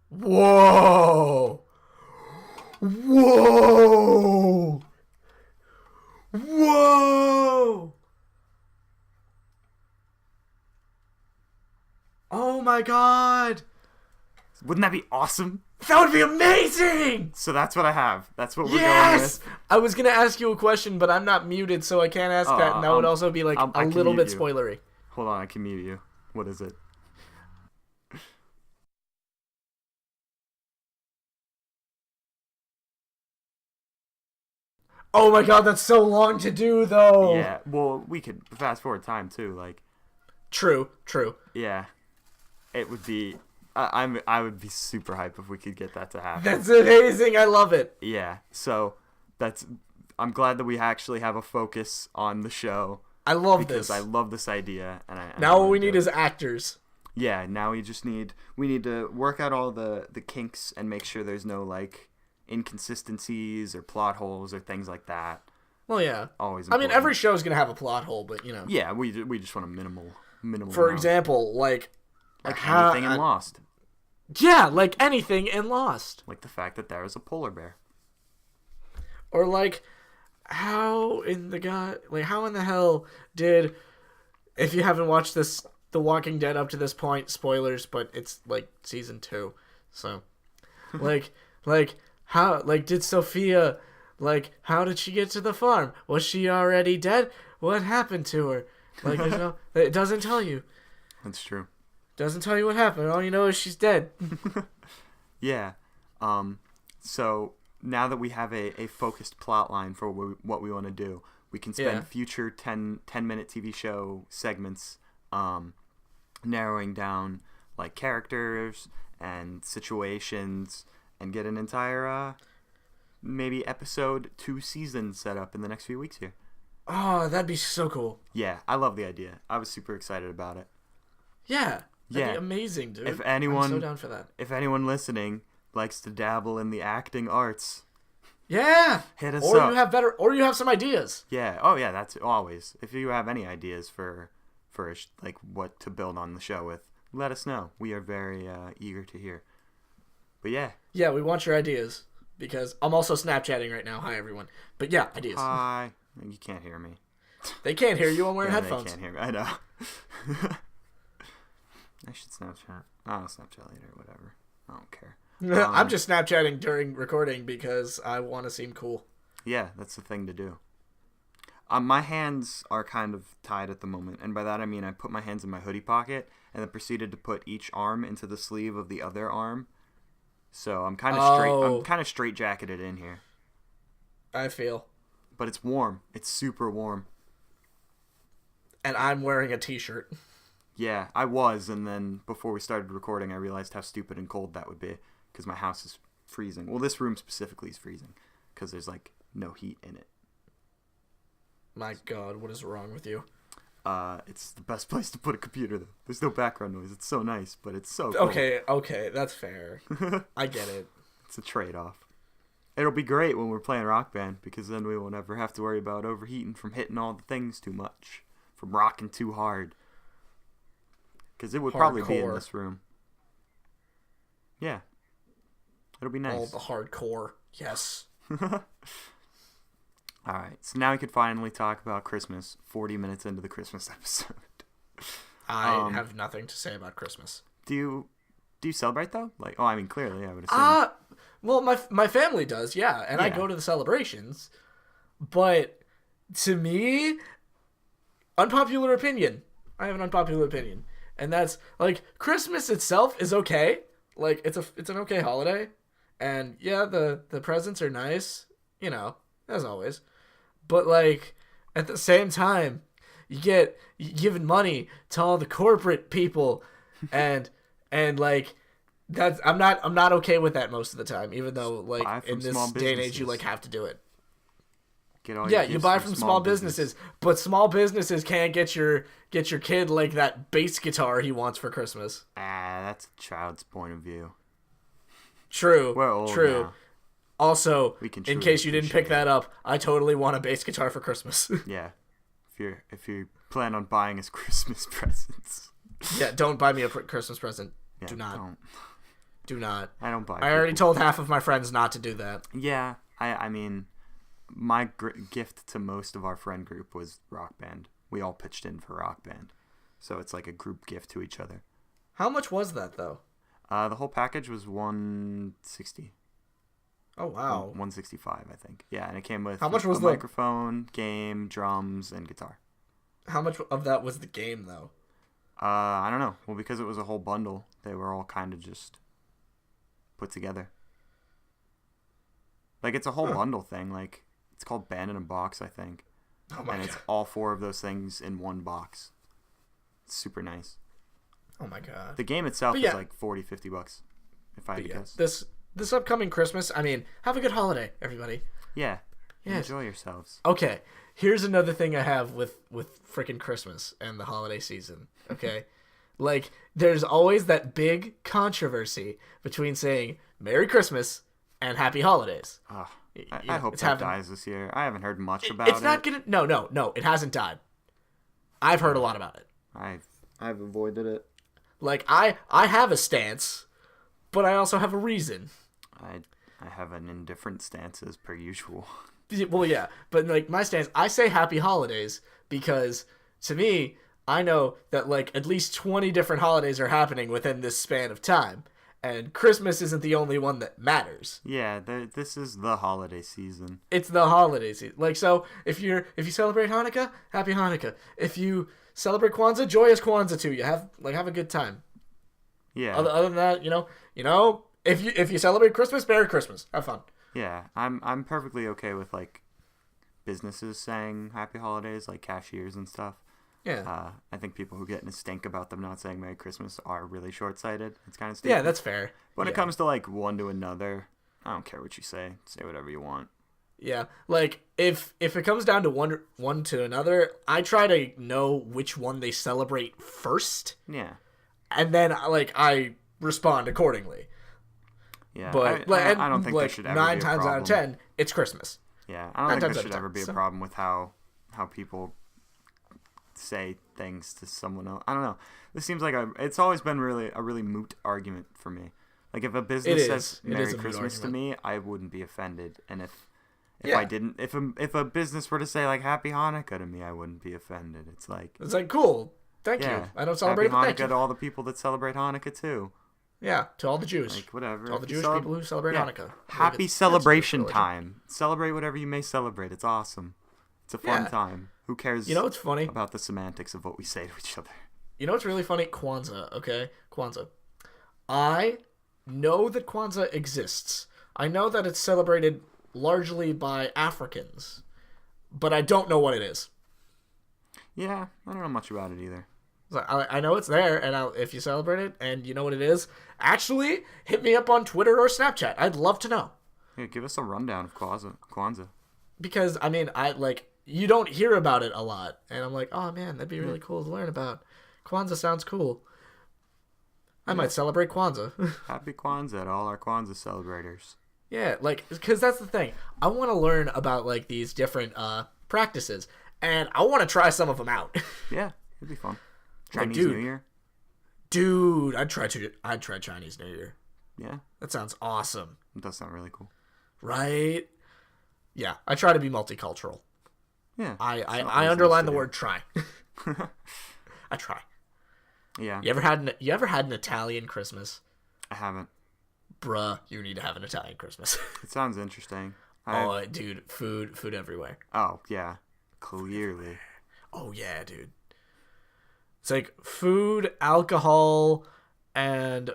Whoa! Whoa! Whoa! Oh my God! Wouldn't that be awesome? That would be amazing! So that's what I have. That's what we're going with. I was going to ask you a question, but I'm not muted, so I can't ask that, and that would also be like a little bit spoilery. Hold on, I can mute you. What is it? Oh my God, that's so long to do, though. Yeah, well, we could fast forward time too, like. True. Yeah, it would be. I would be super hyped if we could get that to happen. That's amazing. I love it. Yeah, so I'm glad that we actually have a focus on the show. I love this. Because I love this idea, and now what we need is actors. Yeah, now we need to work out all the kinks and make sure there's no like inconsistencies or plot holes or things like that. Well, yeah. Always important. I mean, every show is gonna have a plot hole, but you know. Yeah, we just want a minimal. For example, like anything in Lost. Yeah, like anything in Lost. Like the fact that there was a polar bear. Or like how in the hell did, if you haven't watched this The Walking Dead up to this point, spoilers, but it's like season 2. So like how did Sophia, how did she get to the farm? Was she already dead? What happened to her? Like, it doesn't tell you. That's true. Doesn't tell you what happened. All you know is she's dead. Yeah. So now that we have a focused plot line for what we want to do, we can spend future 10-minute TV show segments narrowing down like characters and situations and get an entire maybe episode 2 seasons set up in the next few weeks here. Oh, that'd be so cool. Yeah, I love the idea. I was super excited about it. Yeah. That'd be amazing, dude. If anyone, I'm so down for that. If anyone listening likes to dabble in the acting arts, yeah, hit us up. Or you have some ideas. Yeah. Oh yeah, that's always. If you have any ideas for like what to build on the show with, let us know. We are very eager to hear. But yeah. Yeah, we want your ideas because I'm also Snapchatting right now. Hi everyone. But yeah, ideas. Hi. You can't hear me. They can't hear you. I'm wearing headphones. They can't hear me. I know. I should Snapchat. I'll Snapchat later. Whatever. I don't care. I'm just Snapchatting during recording because I want to seem cool. Yeah, that's the thing to do. My hands are kind of tied at the moment, and by that I mean I put my hands in my hoodie pocket and then proceeded to put each arm into the sleeve of the other arm. So I'm kind of straight. I'm kind of straight jacketed in here. I feel. But it's warm. It's super warm. And I'm wearing a t-shirt. Yeah, I was, and then before we started recording, I realized how stupid and cold that would be because my house is freezing. Well, this room specifically is freezing because there's like no heat in it. My God, what is wrong with you? It's the best place to put a computer, though. There's no background noise. It's so nice, but it's so cold. Okay, that's fair. I get it. It's a trade-off. It'll be great when we're playing Rock Band, because then we won't ever have to worry about overheating from hitting all the things too much, from rocking too hard. Because it would probably be in this room. Yeah. It'll be nice. All the hardcore. Yes. Alright, so now we can finally talk about Christmas 40 minutes into the Christmas episode. I have nothing to say about Christmas. Do you celebrate, though? Like, I mean, clearly, I would assume. Well, my family does, yeah. And I go to the celebrations. But to me, unpopular opinion. I have an unpopular opinion. And that's, like, Christmas itself is okay. Like, it's an okay holiday. And, yeah, the presents are nice, you know, as always. But, like, at the same time, you're giving money to all the corporate people, and like, that's I'm not okay with that most of the time. Even though, like, in this day and age, you like have to do it. You buy from small businesses, but small businesses can't get your kid like that bass guitar he wants for Christmas. That's a child's point of view. True. We're old true. Now. Also, in case you didn't pick that up, I totally want a bass guitar for Christmas. Yeah. If you plan on buying us Christmas presents. Yeah, don't buy me a Christmas present. Yeah, do not. Don't. Do not. I don't buy. I already told half of my friends not to do that. Yeah, I mean, my gift to most of our friend group was Rock Band. We all pitched in for Rock Band, so it's like a group gift to each other. How much was that though? The whole package was $160. Oh wow. 165, I think. Yeah, and it came with how much was the microphone, game, drums, and guitar. How much of that was the game though? I don't know. Well, because it was a whole bundle, they were all kind of just put together. Like, it's a whole bundle thing. Like, it's called Band in a Box, I think. Oh my God. It's all 4 of those things in one box. It's super nice. Oh my God. The game itself is like $40-$50, if I had to guess. This upcoming Christmas, I mean, have a good holiday, everybody. Yeah. Yes. Enjoy yourselves. Okay. Here's another thing I have with freaking Christmas and the holiday season. Okay. Like, there's always that big controversy between saying Merry Christmas and Happy Holidays. I hope that dies this year. I haven't heard much about it. It's not gonna. No. It hasn't died. I've heard a lot about it. I've avoided it. Like, I have a stance, but I also have a reason. I have an indifferent stance as per usual. Well, yeah, but like my stance, I say Happy Holidays because to me, I know that like at least 20 different holidays are happening within this span of time, and Christmas isn't the only one that matters. Yeah, this is the holiday season. It's the holiday season. Like, so if you celebrate Hanukkah, Happy Hanukkah. If you celebrate Kwanzaa, joyous Kwanzaa too. You have a good time. Yeah. Other than that, you know, if you celebrate Christmas, Merry Christmas. Have fun. Yeah, I'm perfectly okay with like businesses saying Happy Holidays, like cashiers and stuff. Yeah. I think people who get in a stink about them not saying Merry Christmas are really short-sighted. It's kind of stupid. Yeah, that's fair. When it comes to like one to another, I don't care what you say. Say whatever you want. Yeah, like if it comes down to one to another, I try to know which one they celebrate first. Yeah. and then like I respond accordingly. Yeah, but I don't think like there should ever 9 be a times problem. out of 10, it's Christmas. Yeah, I don't think there should ever be a problem with how people say things to someone else. I don't know. This seems like it's always been a really moot argument for me. Like if a business says Merry Christmas to me, I wouldn't be offended, and if I didn't, if a business were to say like Happy Hanukkah to me, I wouldn't be offended. It's like cool. Thank you. I don't celebrate Happy Hanukkah to all the people that celebrate Hanukkah too. Yeah, to all the Jews. Like, whatever. To all the Jewish people who celebrate Hanukkah. Happy celebration time. Celebrate whatever you may celebrate. It's awesome. It's a fun time. Who cares what's funny? About the semantics of what we say to each other? You know what's really funny? Kwanzaa, okay? Kwanzaa. I know that Kwanzaa exists. I know that it's celebrated largely by Africans. But I don't know what it is. Yeah, I don't know much about it either. So I know it's there, and if you celebrate it and you know what it is, actually hit me up on Twitter or Snapchat. I'd love to know. Yeah, give us a rundown of Kwanzaa. Because I mean, you don't hear about it a lot, and I'm like, oh man, that'd be really cool to learn about. Kwanzaa sounds cool. I might celebrate Kwanzaa. Happy Kwanzaa to all our Kwanzaa celebrators. Yeah, because that's the thing. I want to learn about like these different practices, and I want to try some of them out. Yeah, it'd be fun. Chinese New Year? Dude, I'd try Chinese New Year. Yeah. That sounds awesome. It does sound really cool. Right? Yeah, I try to be multicultural. Yeah. I underline the word try. I try. Yeah. You ever had an Italian Christmas? I haven't. Bruh, you need to have an Italian Christmas. It sounds interesting. Dude, food everywhere. Oh, yeah. Clearly. Oh, yeah, dude. It's like food, alcohol, and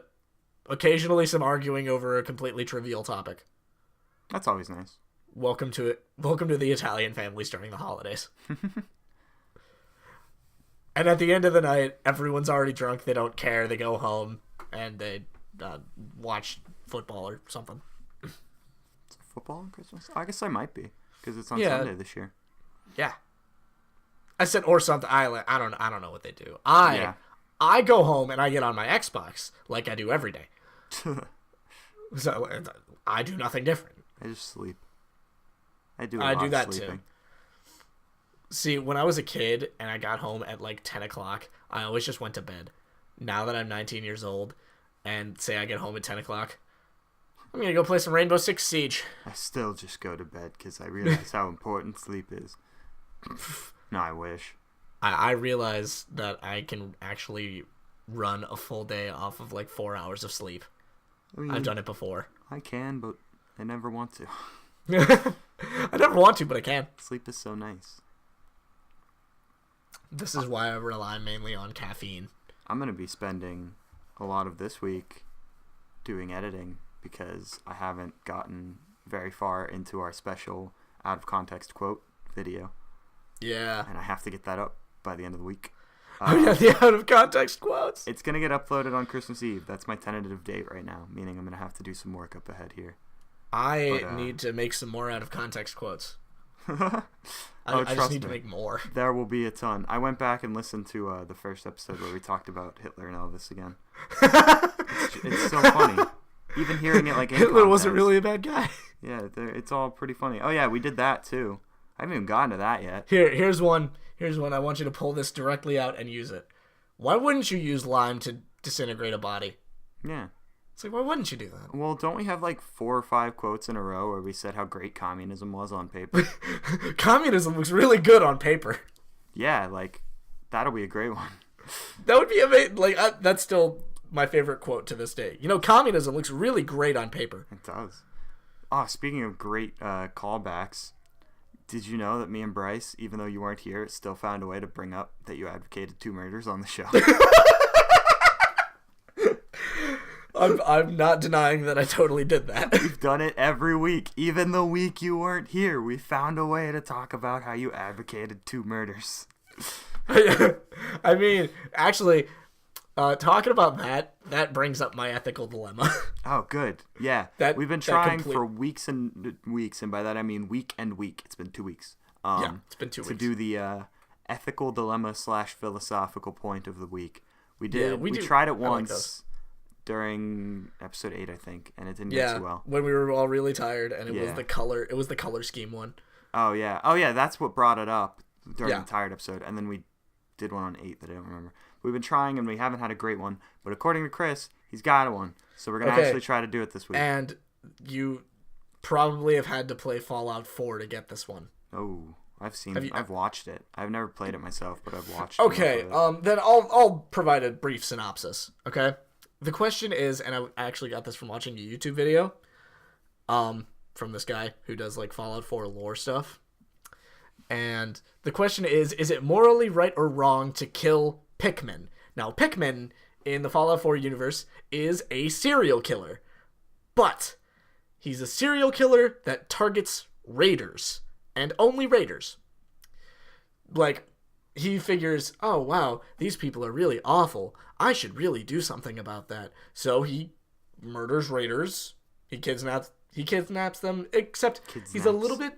occasionally some arguing over a completely trivial topic. That's always nice. Welcome to it. Welcome to the Italian families during the holidays. And at the end of the night, everyone's already drunk. They don't care. They go home and they watch football or something. Is football on Christmas? I guess I might be because it's on Sunday this year. Yeah. I said or something. I don't know what they do. I go home and I get on my Xbox like I do every day. So I do nothing different. I just sleep. I do that sleeping. Too. See, when I was a kid and I got home at like 10 o'clock, I always just went to bed. Now that I'm 19 years old and say I get home at 10 o'clock, I'm going to go play some Rainbow Six Siege. I still just go to bed because I realize how important sleep is. No, I wish. I realize that I can actually run a full day off of like 4 hours of sleep. I mean, I've done it before. I can, but I never want to. I never want to, but I can. Sleep is so nice. This is why I rely mainly on caffeine. I'm going to be spending a lot of this week doing editing because I haven't gotten very far into our special out of context quote video. Yeah. And I have to get that up by the end of the week. The out of context quotes. It's going to get uploaded on Christmas Eve. That's my tentative date right now, meaning I'm going to have to do some work up ahead here. I need to make some more out of context quotes. I just need to make more. There will be a ton. I went back and listened to the first episode where we talked about Hitler and Elvis again. It's so funny. Even hearing it like in Hitler wasn't really a bad guy. Yeah, it's all pretty funny. Oh yeah, we did that too. I haven't even gotten to that yet. Here's one. I want you to pull this directly out and use it. Why wouldn't you use lime to disintegrate a body? Yeah. It's like, why wouldn't you do that? Well, don't we have like 4 or 5 quotes in a row where we said how great communism was on paper? Communism looks really good on paper. Yeah, like, that'll be a great one. That would be amazing. Like, that's still my favorite quote to this day. You know, communism looks really great on paper. It does. Oh, speaking of great callbacks, did you know that me and Bryce, even though you weren't here, still found a way to bring up that you advocated 2 murders on the show? I'm not denying that I totally did that. We've done it every week. Even the week you weren't here, we found a way to talk about how you advocated 2 murders. I mean, actually, talking about that brings up my ethical dilemma. Oh, good. Yeah. We've been trying for weeks and weeks, and by that I mean week and week. It's been 2 weeks. Yeah, it's been 2 weeks. To do the ethical dilemma / philosophical point of the week, We did. We tried it once during episode 8, I think, and it didn't go too well. When we were all really tired, and it was the color. It was the color scheme one. Oh yeah. That's what brought it up during the tired episode, and then we did one on 8 that I don't remember. We've been trying, and we haven't had a great one. But according to Chris, he's got one, so we're gonna actually try to do it this week. And you probably have had to play Fallout 4 to get this one. Oh. I've watched it. I've never played it myself, but I've watched it. Then I'll provide a brief synopsis, okay? The question is, and I actually got this from watching a YouTube video, from this guy who does, like, Fallout 4 lore stuff. And the question is it morally right or wrong to kill Pikmin? Now, Pikmin, in the Fallout 4 universe, is a serial killer. But he's a serial killer that targets raiders. And only raiders. Like, he figures, oh, wow, these people are really awful. I should really do something about that. So he murders raiders. He kidnaps them, except he's a little bit...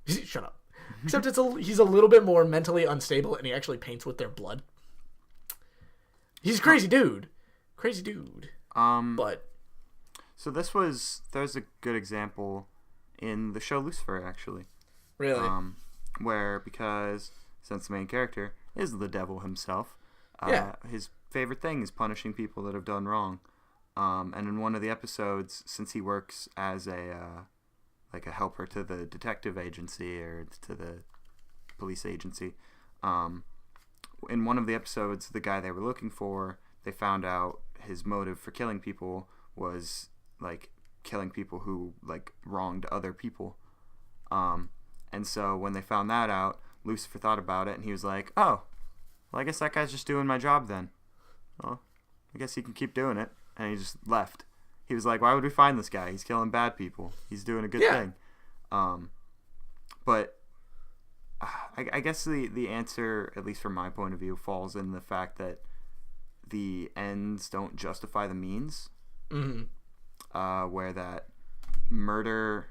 Shut up. Except he's a little bit more mentally unstable, and he actually paints with their blood. He's a crazy dude. But... So there's a good example in the show Lucifer, actually. Really? Because since the main character is the devil himself, his favorite thing is punishing people that have done wrong. And in one of the episodes, since he works as a helper to the detective agency or to the police agency, in one of the episodes, the guy they were looking for, they found out his motive for killing people was like killing people who like wronged other people. And so when they found that out, Lucifer thought about it, and he was like, oh, well, I guess that guy's just doing my job then. Well, I guess he can keep doing it. And he just left. He was like, why would we find this guy? He's killing bad people. He's doing a good thing. But I guess the answer, at least from my point of view, falls in the fact that the ends don't justify the means. Mm-hmm. Where that murder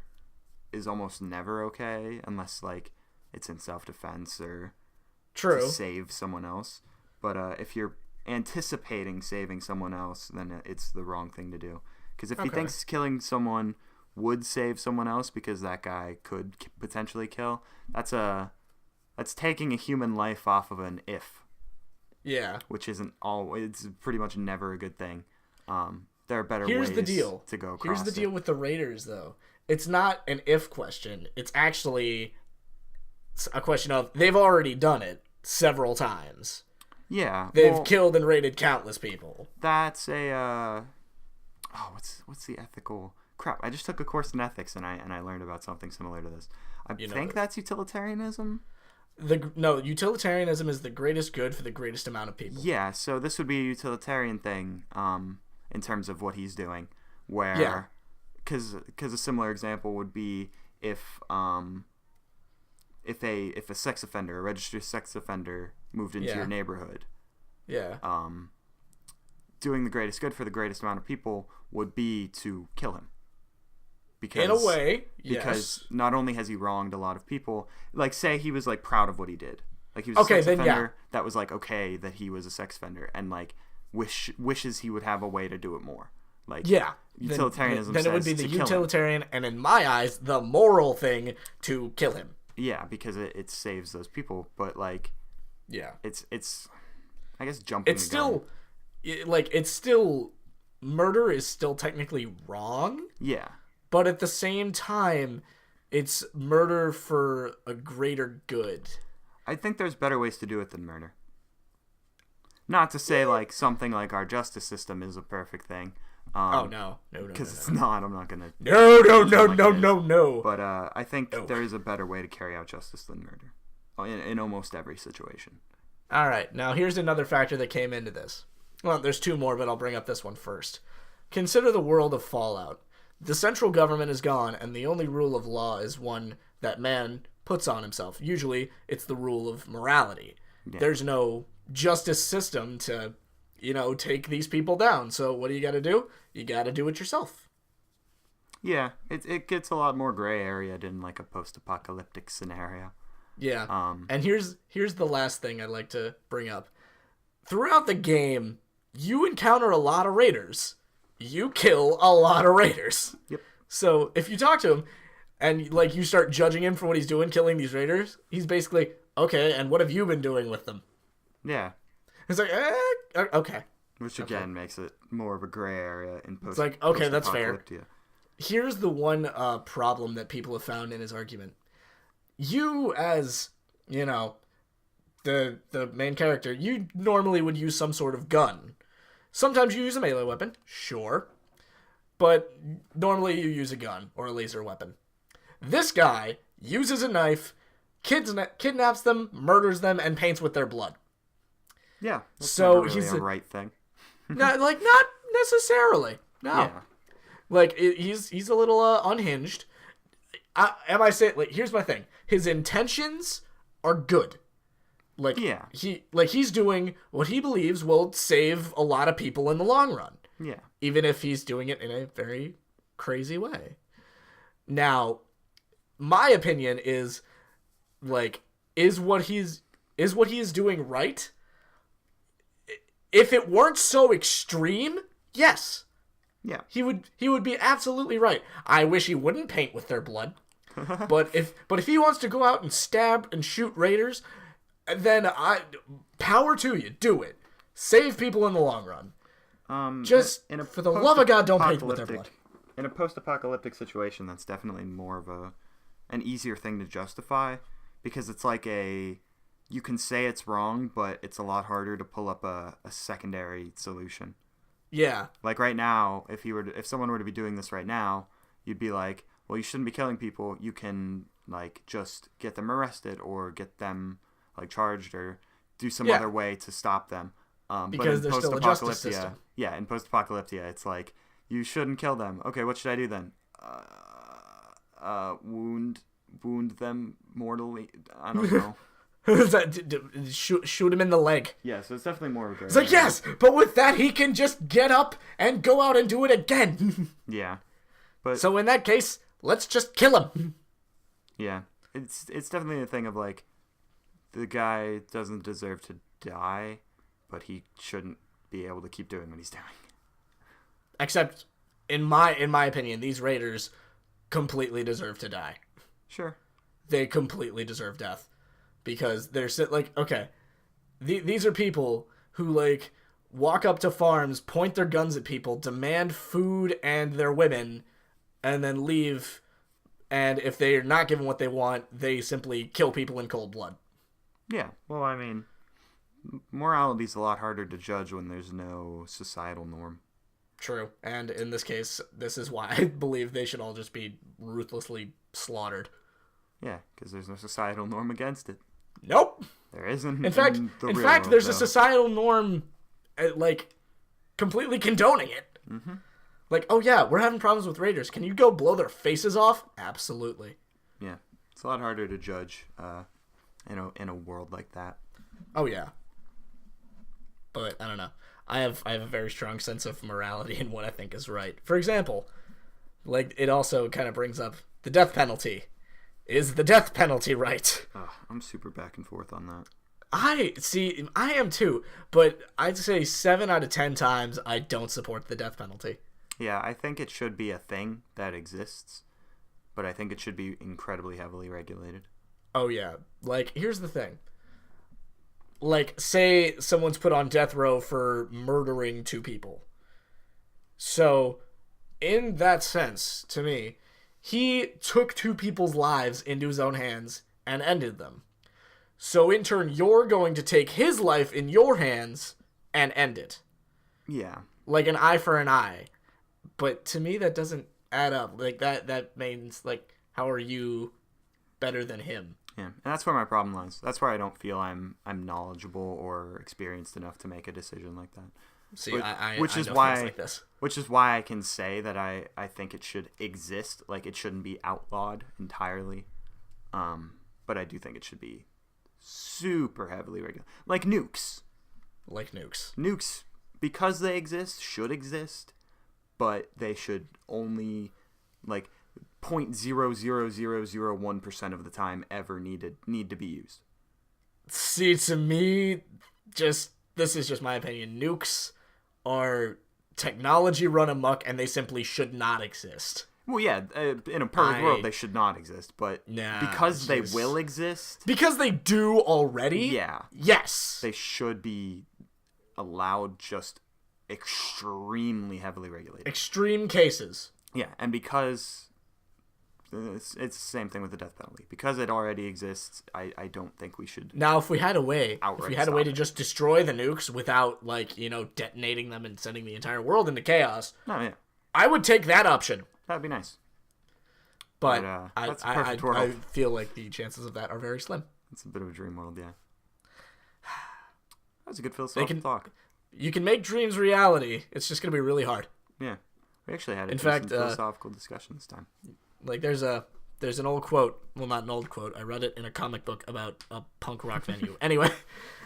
is almost never okay unless like it's in self-defense or to save someone else. But if you're anticipating saving someone else, then it's the wrong thing to do. Because if he thinks killing someone would save someone else because that guy could potentially kill, that's taking a human life off of an if. Yeah. Which isn't it's pretty much never a good thing. There are better ways to go across. Here's the deal with the Raiders, though. It's not an if question. It's actually a question of they've already done it several times. Yeah. They've killed and raided countless people. That's a what's the ethical crap? I just took a course in ethics and I learned about something similar to this. I think that's utilitarianism. Utilitarianism is the greatest good for the greatest amount of people. Yeah, so this would be a utilitarian thing in terms of what he's doing, where because a similar example would be if a sex offender, a registered sex offender, moved into your neighborhood. Yeah. Doing the greatest good for the greatest amount of people would be to kill him. Because, in a way, because not only has he wronged a lot of people, like say he was like proud of what he did, like he was a sex offender that was like okay that he was a sex offender and like wishes he would have a way to do it more. Like utilitarianism. Then it would be the utilitarian and in my eyes the moral thing to kill him. Yeah, because it saves those people, but like it's I guess jumping. It's still it's still murder is still technically wrong. Yeah. But at the same time, it's murder for a greater good. I think there's better ways to do it than murder. Not to say like something like our justice system is a perfect thing. No. Because it's not. I'm not gonna. No. But I think there is a better way to carry out justice than murder, in almost every situation. All right. Now here's another factor that came into this. Well, there's two more, but I'll bring up this one first. Consider the world of Fallout. The central government is gone, and the only rule of law is one that man puts on himself. Usually, it's the rule of morality. Yeah. There's no justice system to, take these people down. So what do you got to do? You got to do it yourself. Yeah, it gets a lot more gray area than like a post-apocalyptic scenario. Yeah. And here's the last thing I'd like to bring up. Throughout the game, you encounter a lot of raiders. You kill a lot of raiders. Yep. So if you talk to him and like you start judging him for what he's doing, killing these raiders, he's basically, okay, and what have you been doing with them? Yeah. It's like, okay. Which again makes it more of a gray area in post. It's like, okay, that's fair. Here's the one problem that people have found in his argument. You, as, you know, the main character, you normally would use some sort of gun. Sometimes you use a melee weapon, sure. But normally you use a gun or a laser weapon. This guy uses a knife, kidnaps them, murders them, and paints with their blood. Yeah, that's so really he's a right thing. not necessarily. No. Yeah. Like he's a little unhinged. Am I saying, like, here's my thing. His intentions are good. Like, yeah. He's doing what he believes will save a lot of people in the long run. Yeah. Even if he's doing it in a very crazy way. Now, my opinion is, like, is what he is doing right? If it weren't so extreme, yes. Yeah. He would be absolutely right. I wish he wouldn't paint with their blood. But if he wants to go out and stab and shoot raiders, then power to you. Do it. Save people in the long run. Just for the love of God, don't paint with their blood. In a post-apocalyptic situation, that's definitely more of an easier thing to justify, because it's like you can say it's wrong, but it's a lot harder to pull up a secondary solution. Yeah. Like right now, if someone were to be doing this right now, you'd be like, well, you shouldn't be killing people. You can, like, just get them arrested or get them, like, charged or do some other way to stop them. Because there's still a justice system. Yeah, in post-apocalyptia, it's like, you shouldn't kill them. Okay, what should I do then? Wound them mortally? I don't know. Shoot him in the leg. Yeah, so it's definitely more of a... It's like, yes, but with that, he can just get up and go out and do it again. Yeah. But so in that case, let's just kill him. Yeah. It's definitely a thing of, like, the guy doesn't deserve to die, but he shouldn't be able to keep doing what he's doing. Except, in my opinion, these raiders completely deserve to die. Sure. They completely deserve death. Because they're, like, okay, these are people who, like, walk up to farms, point their guns at people, demand food and their women, and then leave, and if they're not given what they want, they simply kill people in cold blood. Yeah, well, I mean, morality's a lot harder to judge when there's no societal norm. True, and in this case, this is why I believe they should all just be ruthlessly slaughtered. Yeah, because there's no societal norm against it. Nope. There isn't. In fact, there's a societal norm, like, completely condoning it. Mm-hmm. Like, oh yeah, we're having problems with raiders. Can you go blow their faces off? Absolutely. Yeah, it's a lot harder to judge in a world like that. Oh yeah. But I don't know. I have a very strong sense of morality in what I think is right. For example, like, it also kind of brings up the death penalty. Is the death penalty right? Oh, I'm super back and forth on that. I am too, but I'd say 7 out of 10 times I don't support the death penalty. Yeah, I think it should be a thing that exists, but I think it should be incredibly heavily regulated. Oh yeah. Like, here's the thing. Like, say someone's put on death row for murdering 2 people. So, in that sense, to me, he took 2 people's lives into his own hands and ended them. So in turn, you're going to take his life in your hands and end it. Yeah. Like an eye for an eye. But to me, that doesn't add up. Like, that means, like, how are you better than him? Yeah, and that's where my problem lies. That's where I don't feel I'm knowledgeable or experienced enough to make a decision like that. See, I which is know why, things like this. Which is why I can say that I think it should exist. Like, it shouldn't be outlawed entirely. But I do think it should be super heavily regulated. Like nukes. Nukes, because they exist, should exist, but they should only, like, 0.00001% of the time ever need to be used. See, to me, this is just my opinion. Nukes are technology run amok and they simply should not exist. Well, yeah, in a perfect world, they should not exist, but because they will exist... Because they do already? Yeah. Yes. They should be allowed, just extremely heavily regulated. Extreme cases. Yeah, and because... It's the same thing with the death penalty. Because it already exists, I don't think we should... Now, if we had a way to just destroy the nukes without, like, detonating them and sending the entire world into chaos, I would take that option. That'd be nice. But I feel like the chances of that are very slim. It's a bit of a dream world, yeah. That was a good philosophical talk. You can make dreams reality. It's just going to be really hard. Yeah. We actually had a philosophical discussion this time. Like, there's an old quote. Well, not an old quote. I read it in a comic book about a punk rock venue. Anyway,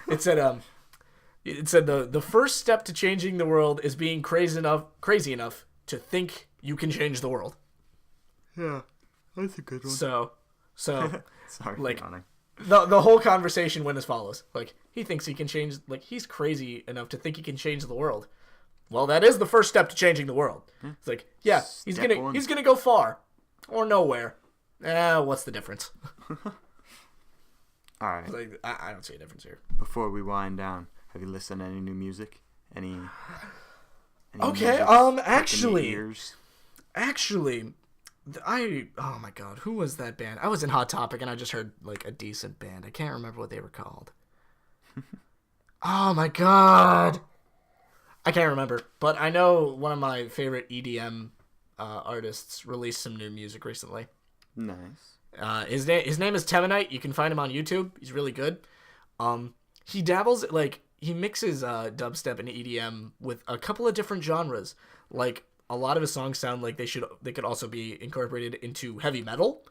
it said the first step to changing the world is being crazy enough to think you can change the world. Yeah, that's a good one. So sorry, like the whole conversation went as follows. Like, he thinks he can change. Like, he's crazy enough to think he can change the world. Well, that is the first step to changing the world. It's like, yeah, he's gonna go far. Or nowhere. What's the difference? All right. Like, I don't see a difference here. Before we wind down, have you listened to any new music? Any okay, actually, oh my god, who was that band? I was in Hot Topic and I just heard, like, a decent band. I can't remember what they were called. Oh my god. I can't remember, but I know one of my favorite EDM artists released some new music recently. Nice. His name is Teminite. You can find him on YouTube. He's really good. He dabbles, like, he mixes dubstep and EDM with a couple of different genres. Like, a lot of his songs sound like they could also be incorporated into heavy metal.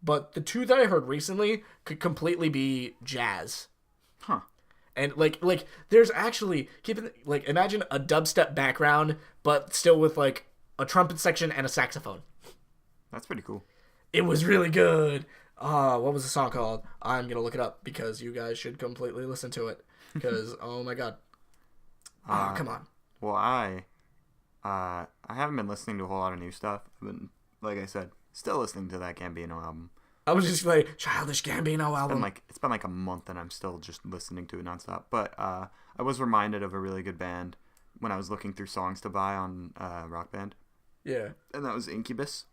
But the two that I heard recently could completely be jazz. Huh. And like there's actually imagine a dubstep background, but still with, like, a trumpet section and a saxophone. That's pretty cool. It was really good. What was the song called? I'm gonna look it up because you guys should completely listen to it. Because oh my god. Come on. Well, I haven't been listening to a whole lot of new stuff. I've been, like I said, still listening to that Gambino album. I was just like, Childish Gambino album. It's been like a month and I'm still just listening to it nonstop. But I was reminded of a really good band when I was looking through songs to buy on Rock Band. Yeah. And that was Incubus.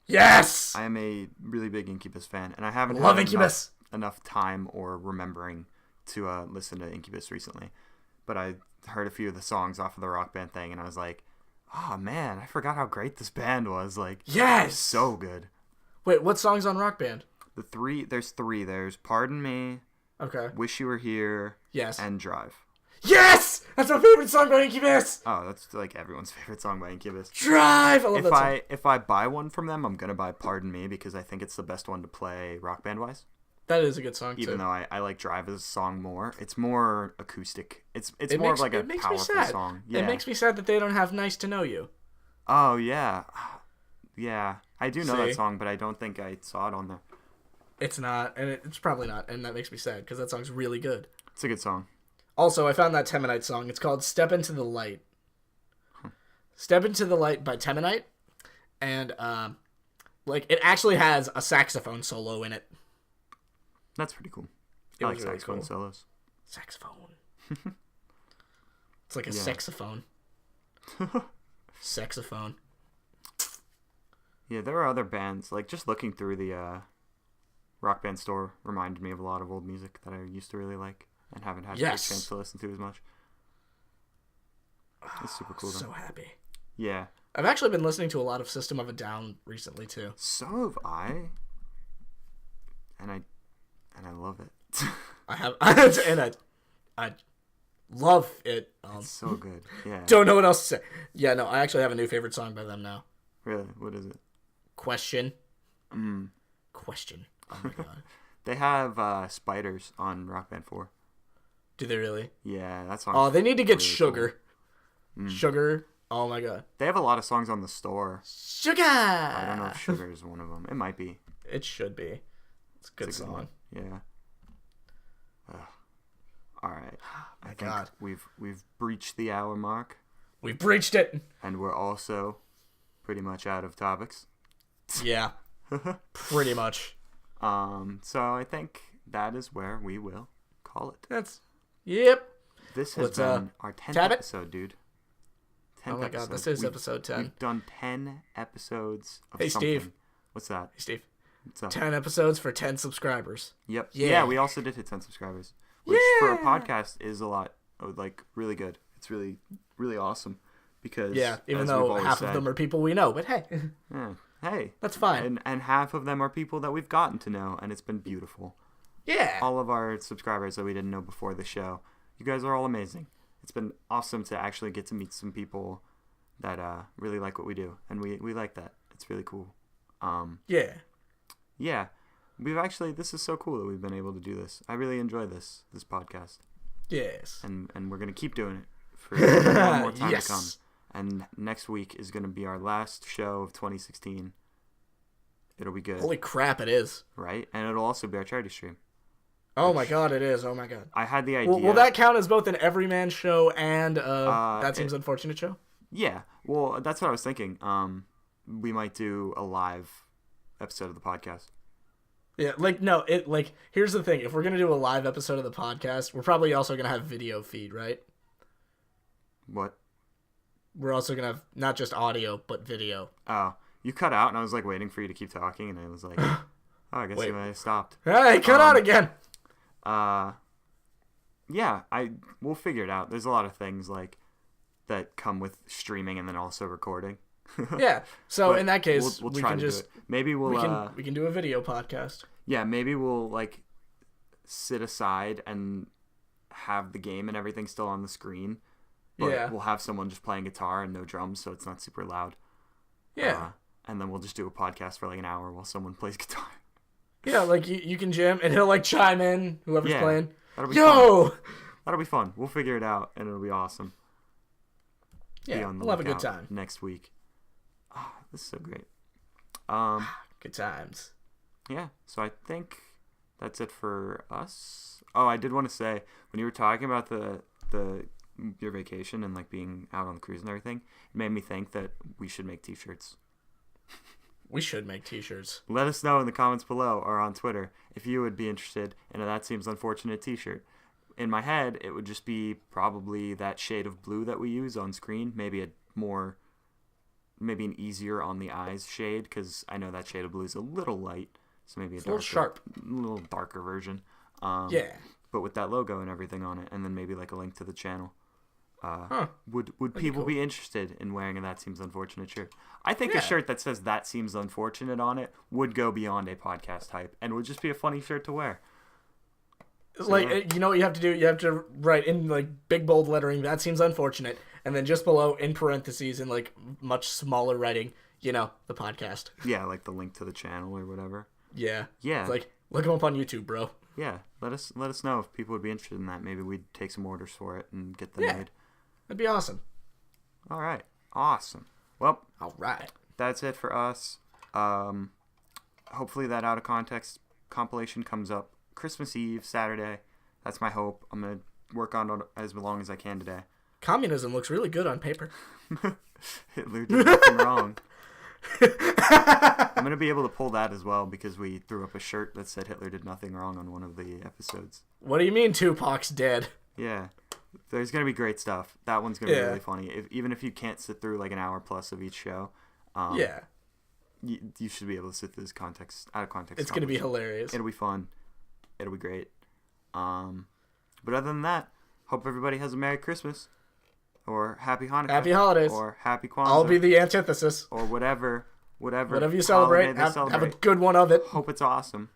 Yes! I am a really big Incubus fan, and I haven't had enough time or remembering to listen to Incubus recently. But I heard a few of the songs off of the Rock Band thing, and I was like, oh man, I forgot how great this band was. Like, yes! So good. Wait, what songs on Rock Band? There's three. There's Pardon Me. Okay. Wish You Were Here. Yes. And Drive. Yes! That's my favorite song by Incubus! Oh, that's like everyone's favorite song by Incubus. Drive! I love that song. If I buy one from them, I'm going to buy Pardon Me because I think it's the best one to play Rock Band-wise. That is a good song, Even though I like Drive as a song more. It's more acoustic. It's more of like a powerful song. Yeah. It makes me sad that they don't have Nice to Know You. Oh, yeah. Yeah. I do know that song, but I don't think I saw it on there. It's not, and it's probably not, and that makes me sad because that song's really good. It's a good song. Also, I found that Teminite song. It's called Step Into the Light. Step Into the Light by Teminite. And, it actually has a saxophone solo in it. That's pretty cool. I like really saxophone solos. Saxophone. It's like a saxophone. Saxophone. Yeah, there are other bands. Like, just looking through the Rock Band store reminded me of a lot of old music that I used to really like. And haven't had a chance to listen to as much. It's super cool, though. So happy. Yeah. I've actually been listening to a lot of System of a Down recently, too. So have I. And I love it. I have, and I love it. It's so good, yeah. Don't know what else to say. Yeah, no, I actually have a new favorite song by them now. Really? What is it? Question. Question. Oh, my God. They have Spiders on Rock Band 4. Do they really? Yeah, that song. Oh, they need to get really Sugar. Cool. Sugar. Oh my god. They have a lot of songs on the store. Sugar. I don't know if Sugar is one of them. It might be. It should be. It's a good song. Yeah. All right. I think we've breached the hour mark. We breached it. And we're also pretty much out of topics. Yeah. Pretty much. So I think that is where we will call it. Yep. This has been our 10th episode, dude. 10th my God, this is episode 10. We've done 10 episodes of something. Steve. What's that? Hey, Steve. What's up? 10 episodes for 10 subscribers. Yep. Yeah, we also did hit 10 subscribers. Which for a podcast is a lot, really good. It's really, really awesome. Because even though half of them are people we know, but hey. Yeah. Hey. That's fine. And half of them are people that we've gotten to know, and it's been beautiful. Yeah. All of our subscribers that we didn't know before the show. You guys are all amazing. It's been awesome to actually get to meet some people that really like what we do, and we like that. It's really cool. Yeah. This is so cool that we've been able to do this. I really enjoy this podcast. Yes. And we're going to keep doing it for a long more time to come. And next week is going to be our last show of 2016. It'll be good. Holy crap, it is. Right? And it'll also be our charity stream. Oh my God, it is. Oh my God. I had the idea. Will that count as both an Everyman show and That Seems Unfortunate show? Yeah. Well, that's what I was thinking. We might do a live episode of the podcast. Yeah, here's the thing. If we're going to do a live episode of the podcast, we're probably also going to have video feed, right? What? We're also going to have not just audio, but video. Oh, you cut out, and I was, waiting for you to keep talking, and I was like, oh, I guess you might have stopped. Hey, cut out again! Yeah, we'll figure it out. There's a lot of things, that come with streaming and then also recording. Yeah, so in that case, we'll try to do it. Maybe we can do a video podcast. Yeah, maybe we'll, sit aside and have the game and everything still on the screen. But we'll have someone just playing guitar and no drums, so it's not super loud. Yeah. And then we'll just do a podcast for an hour while someone plays guitar. Yeah, you can jam, and he'll chime in, whoever's playing. That'll be fun. That'll be fun. We'll figure it out, and it'll be awesome. Yeah, we'll have a good time. Next week. Oh, this is so great. Good times. Yeah, so I think that's it for us. Oh, I did want to say, when you were talking about your vacation and being out on the cruise and everything, it made me think that we should make t-shirts. We should make t-shirts. Let us know in the comments below or on Twitter if you would be interested in a That Seems Unfortunate t-shirt. In my head, it would just be probably that shade of blue that we use on screen, maybe an easier on the eyes shade, because I know that shade of blue is a little light, so maybe a little darker version. Yeah. But with that logo and everything on it, and then maybe a link to the channel. Would people be interested in wearing a That Seems Unfortunate shirt? I think a shirt that says That Seems Unfortunate on it would go beyond a podcast hype and would just be a funny shirt to wear. So, you know what you have to do? You have to write in big bold lettering, That Seems Unfortunate, and then just below in parentheses in much smaller writing, the podcast. Yeah, the link to the channel or whatever. Yeah. Yeah. It's look them up on YouTube, bro. Yeah. Let us know if people would be interested in that. Maybe we'd take some orders for it and get them made. That'd be awesome. All right. Awesome. Well, all right. That's it for us. Hopefully that Out of Context compilation comes up Christmas Eve, Saturday. That's my hope. I'm going to work on it as long as I can today. Communism looks really good on paper. Hitler did nothing wrong. I'm going to be able to pull that as well because we threw up a shirt that said Hitler did nothing wrong on one of the episodes. What do you mean Tupac's dead? Yeah. There's going to be great stuff. That one's going to be really funny. Even if you can't sit through an hour plus of each show, you should be able to sit through this out of context. It's going to be hilarious. It'll be fun. It'll be great. But other than that, hope everybody has a Merry Christmas or Happy Hanukkah. Happy holidays. Or Happy Kwanzaa. I'll be the antithesis. Or whatever you celebrate. Have a good one of it. Hope it's awesome.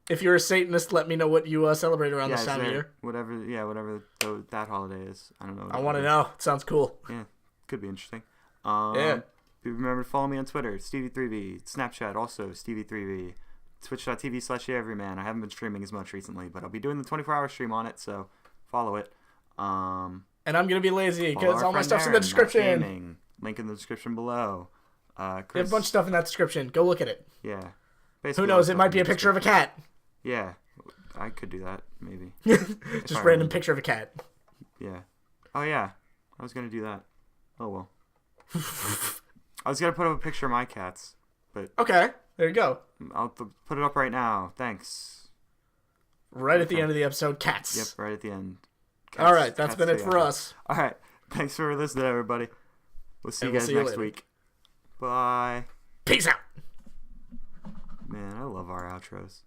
If you're a Satanist, let me know what you celebrate around this time of year. Whatever that holiday is. I don't know. I want to know. It sounds cool. Yeah, could be interesting. Remember to follow me on Twitter, Stevie3V. Snapchat, also Stevie3V. Twitch.tv/everyman. I haven't been streaming as much recently, but I'll be doing the 24-hour stream on it, so follow it. And I'm going to be lazy because all my stuff's in the description. Link in the description below. Chris, we have a bunch of stuff in that description. Go look at it. Yeah. Basically, who knows? It might be a picture of a cat. Yeah. I could do that, maybe. Just random picture of a cat. Yeah. Oh, yeah. I was gonna do that. Oh well. I was gonna put up a picture of my cats, but okay, there you go. I'll put it up right now. Thanks. Right at the end of the episode, cats. Yep, right at the end. Cats, all right, that's been it for us. All right, thanks for listening, everybody. We'll see you guys next week. Bye. Peace out. Man, I love our outros.